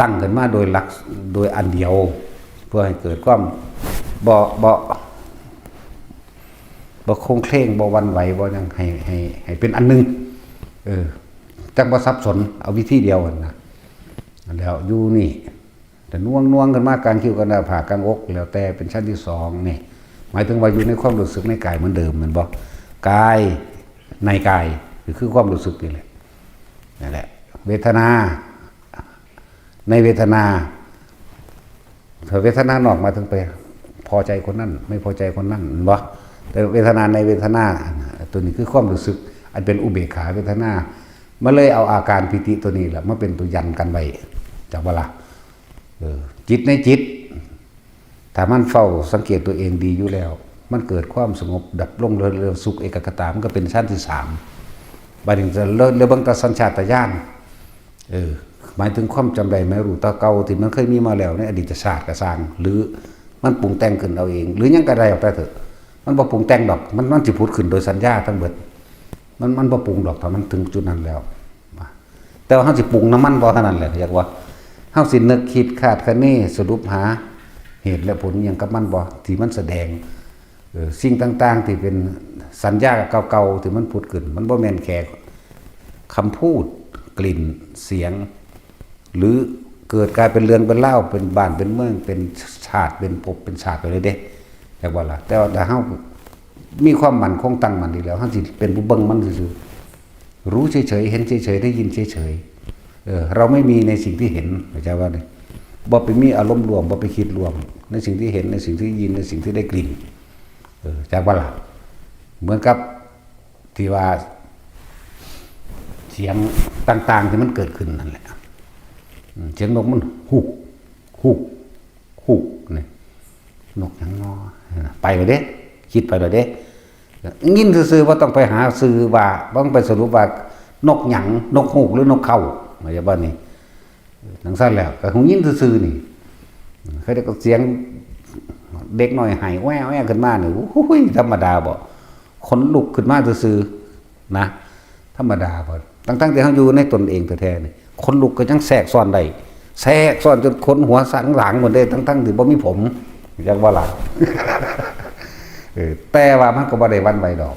ตั้งขึ้นมาโดยหลักโดยอันเดียวเพื่อให้เกิดความบ่คงเคร่งบ่วันไหวบ่ยังให้เป็นอันนึงจังบ่ซับสนเอาวิธีเดียวนะแล้วอยู่นี่แต่น่วงกันมากกลางคิ้วกันหน้าผากกลางอกแล้วแต่เป็นชั้นที่2นี่หมายถึงว่าอยู่ในความรู้สึกในกายเหมือนเดิมแม่นบ่กายในกายคือความรู้สึกนี่แหละนั่นแหละเวทนาในเวทนาถ้าเวทนานอกมาถึงไปพอใจคนนั้นไม่พอใจคนนั้นบ่แต่เวทนาในเวทนาตัวนี้คือความรู้สึกอันเป็นอุเบกขาเวทนามาเลยเอาอาการปิติตัวนี้แหละมาเป็นตัวยันกันไว้จากเวลาจิตในจิตถ้ามันเฝ้าสังเกตตัวเองดีอยู่แล้วมันเกิดความสงบดับลงเรื่อยๆสุขเอกคตามันก็เป็นชั้นที่3บัดนี้จะเริ่มเบิ่งตาสัญชาตญาณหมายถึงความจำได้ไม่รู้ตาเก่าที่มันเคยมีมาแล้วในอดีตชาติก็สร้างหรือมันปรุงแต่งขึ้นเอาเองหรือยังกระไรออกไปเถอะมันบ่ปรุงแต่งดอกมันสิพูดขึ้นโดยสัญญาทั้งเบิดมันบ่ปรุงดอกถ้ามันถึงจุดนั้นแล้วแต่ว่าเฮาสิปรุงน้ำมันบ่เท่านั้นแหละอยากว่าเฮาสินึกคิดคาดคะเนสรุปหาเหตุและผลหยังกับมันบ่ที่มันแสดงสิ่งต่างๆที่เป็นสัญญาเก่าๆที่มันพูดขึ้นมันบ่แม่นแค่คำพูดกลิ่นเสียงหรือเกิดกลายเป็นเรือนเป็นเล่าเป็นบ้านเป็นเมืองเป็นชาติเป็นภพเป็นชาติไปเลยเด้แต่ว่าล่ะแต่ว่าถ้าเฮามีความมั่นคงตั้งมั่นดีแล้วเฮาสิเป็นผู้เบิ่งมันซื่อๆรู้เฉยๆเห็นเฉยๆได้ยินเฉยๆเราไม่มีในสิ่งที่เห็นเข้าใจว่านี่บ่ไปมีอารมณ์รวมบ่ไปคิดรวมในสิ่งที่เห็นในสิ่งที่ยินในสิ่งที่ได้กลิ่นจากว่าล่ะเหมือนกับที่ว่าเสียงต่างๆที่มันเกิดขึ้นนั่นแหละเสียงนกมันฮูกนี่นกหยังงอไปเลยเด้คิดไปเลยเด้ยินซื่อๆว่าต้องไปหาซื่อว่าต้องไปสรุปว่านกหยังนกฮูกหรือนกเขาอะไรอย่างนี้ทั้งสั้นแล้วก็คงยินซื่อๆนี่เคยได้ก็เสียงเด็กหน่อยหายแว่ขึ้นมาเนี่ยโอ้ยธรรมดาบ่คนลุกขึ้นมาซื่อๆนะธรรมดาบ่ตั้งแต่เขาอยู่ในตนเองแท้ๆนี่คนลุกก็ยังแทรกซ้อนได้แทรกซ้อนจนคนหัวสังหลังหมดเลยทั้งที่บ่มีผมอย่างว่าล่ะแต่ว่ามันก็บ่ได้วันไหวดอก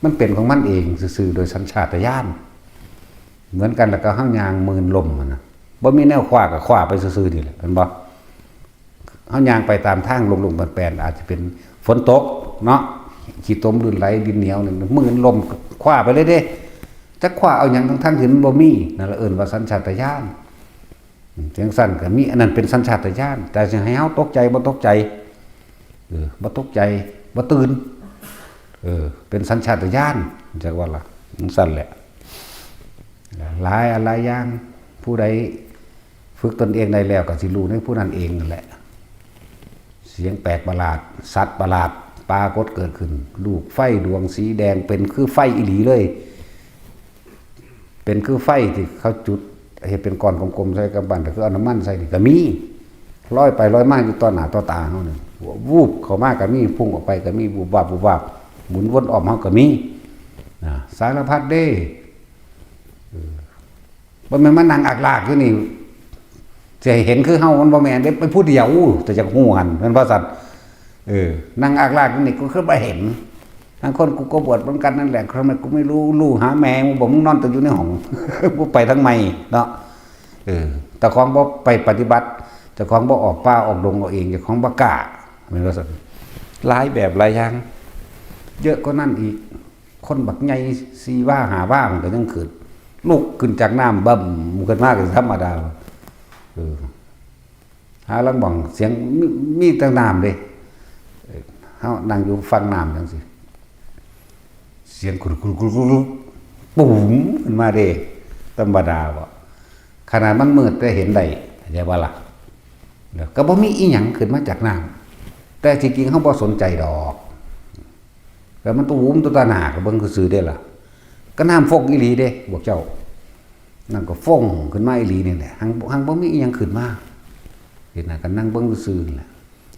มันเป็นของมันเองซื่อๆโดยสัญชาตญาณเหมือนกันแล้วก็เฮายางมืนลมนะบ่มีแนวขวาก็ขวาไปซื่อๆนี่แหละเห็นบ่เฮายางไปตามทางลงๆแปลนอาจจะเป็นฝนตกเนาะขี้ตมลื่นไหลดินเหนียวนี่มืนลมขวาไปเลยเด้จักขวาเอาหยังทั้งที่มันบ่มีนั่นละเอิ้นว่าสัญชาตญาณจังซั่นก็มีอันนั้นเป็นสัญชาตญาณแต่สิให้เฮาตกใจบ่ตกใจบ่ตกใจบ่ตื่นเป็นสัญชาตญาณจักว่าล่ะจังซั่นแหละหลายอะไรอย่างผู้ใดฝึกตนเองได้แล้วก็สิรู้ในผู้นั้นเองนั่นแหละเสียงแปลกประหลาดสัตว์ประหลาดปรากฏเกิดขึ้นลูกไฟดวงสีแดงเป็นคือไฟอีหลีเลยเป็นคือไฟที่เขาจุดเห็นเป็นก้อนกลมๆใส่กับบันแต่คือเอาน้ำมันใส่นี่ก็มีลอยไปลอยมาอยู่ต่อหน้าต่อตาเขาเนี่ยวูบเข้ามาก็มีพุ่งออกไปก็มีบูบวาบหมุนวนออกมาก็มีสารพัดเด้บ่แม่นมานั่งอักลากอยู่นี่ จะเห็นคือเฮามันบ่แม่นเด้ไปผู้เดียวแต่จะฮู้หันมันบ่ซั่นนั่งอากลากนี่กูคือบ่เห็นทั้งคนกูก็บวชเหมือนกันนั่นแหละทำไมกูไม่รู้หาแม่มึงบอกมึงนอนแต่อยู่ในห้อง กูไปทั้งไม่เนาะแต่ของบ่ไปปฏิบัติแต่ของบ่ออกป่าออกดงเอาเองแต่ของบ่กล้าแม่นว่าซั่นหลายแบบหลายอย่างเยอะก็นั่นอีกคนบักใหญ่4ว่า5ว่ามันก็ยังขึ้นลุกขึ้นจากน้ำบึ้มขึ้นมาก็ธรรมดาหาลังบ่องเสียงมีแต่น้ำเด้เฮานั่งอยู่ฟังน้ำจังซี่เสียงกุดปุ้มขึ้นมาเด้ธรรมดาบ่ขนาดมันมืดแต่เห็นได้เข้าใจบ่ล่ะแล้วก็บ่มีอีหยังขึ้นมาจากน้ำแต่จริงๆเฮาบ่สนใจดอกแต่มันตุ้มตัวตาหนาก็เบิ่งซื่อๆเด้ล่ะก็น้ำฟกอีหลีเด้พวกเจ้านั่นก็ฟ่องขึ้นมาอีหลีนี่แหละหังบ่มีอีหยังขึ้นมาเห็นน่ะก็นั่งเบิ่งซื่อๆนี่แหละ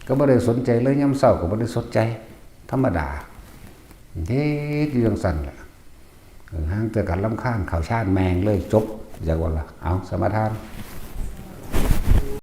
ก็บ่ได้สนใจเลยยามเช้าก็บ่ได้สนใจธรรมดาเฮ็ดอยู่จังซั่นล่ะห่างแต่กันรำคาญข้าวชาติแมงเลยจบจากว่าล่ะเอาสมาทาน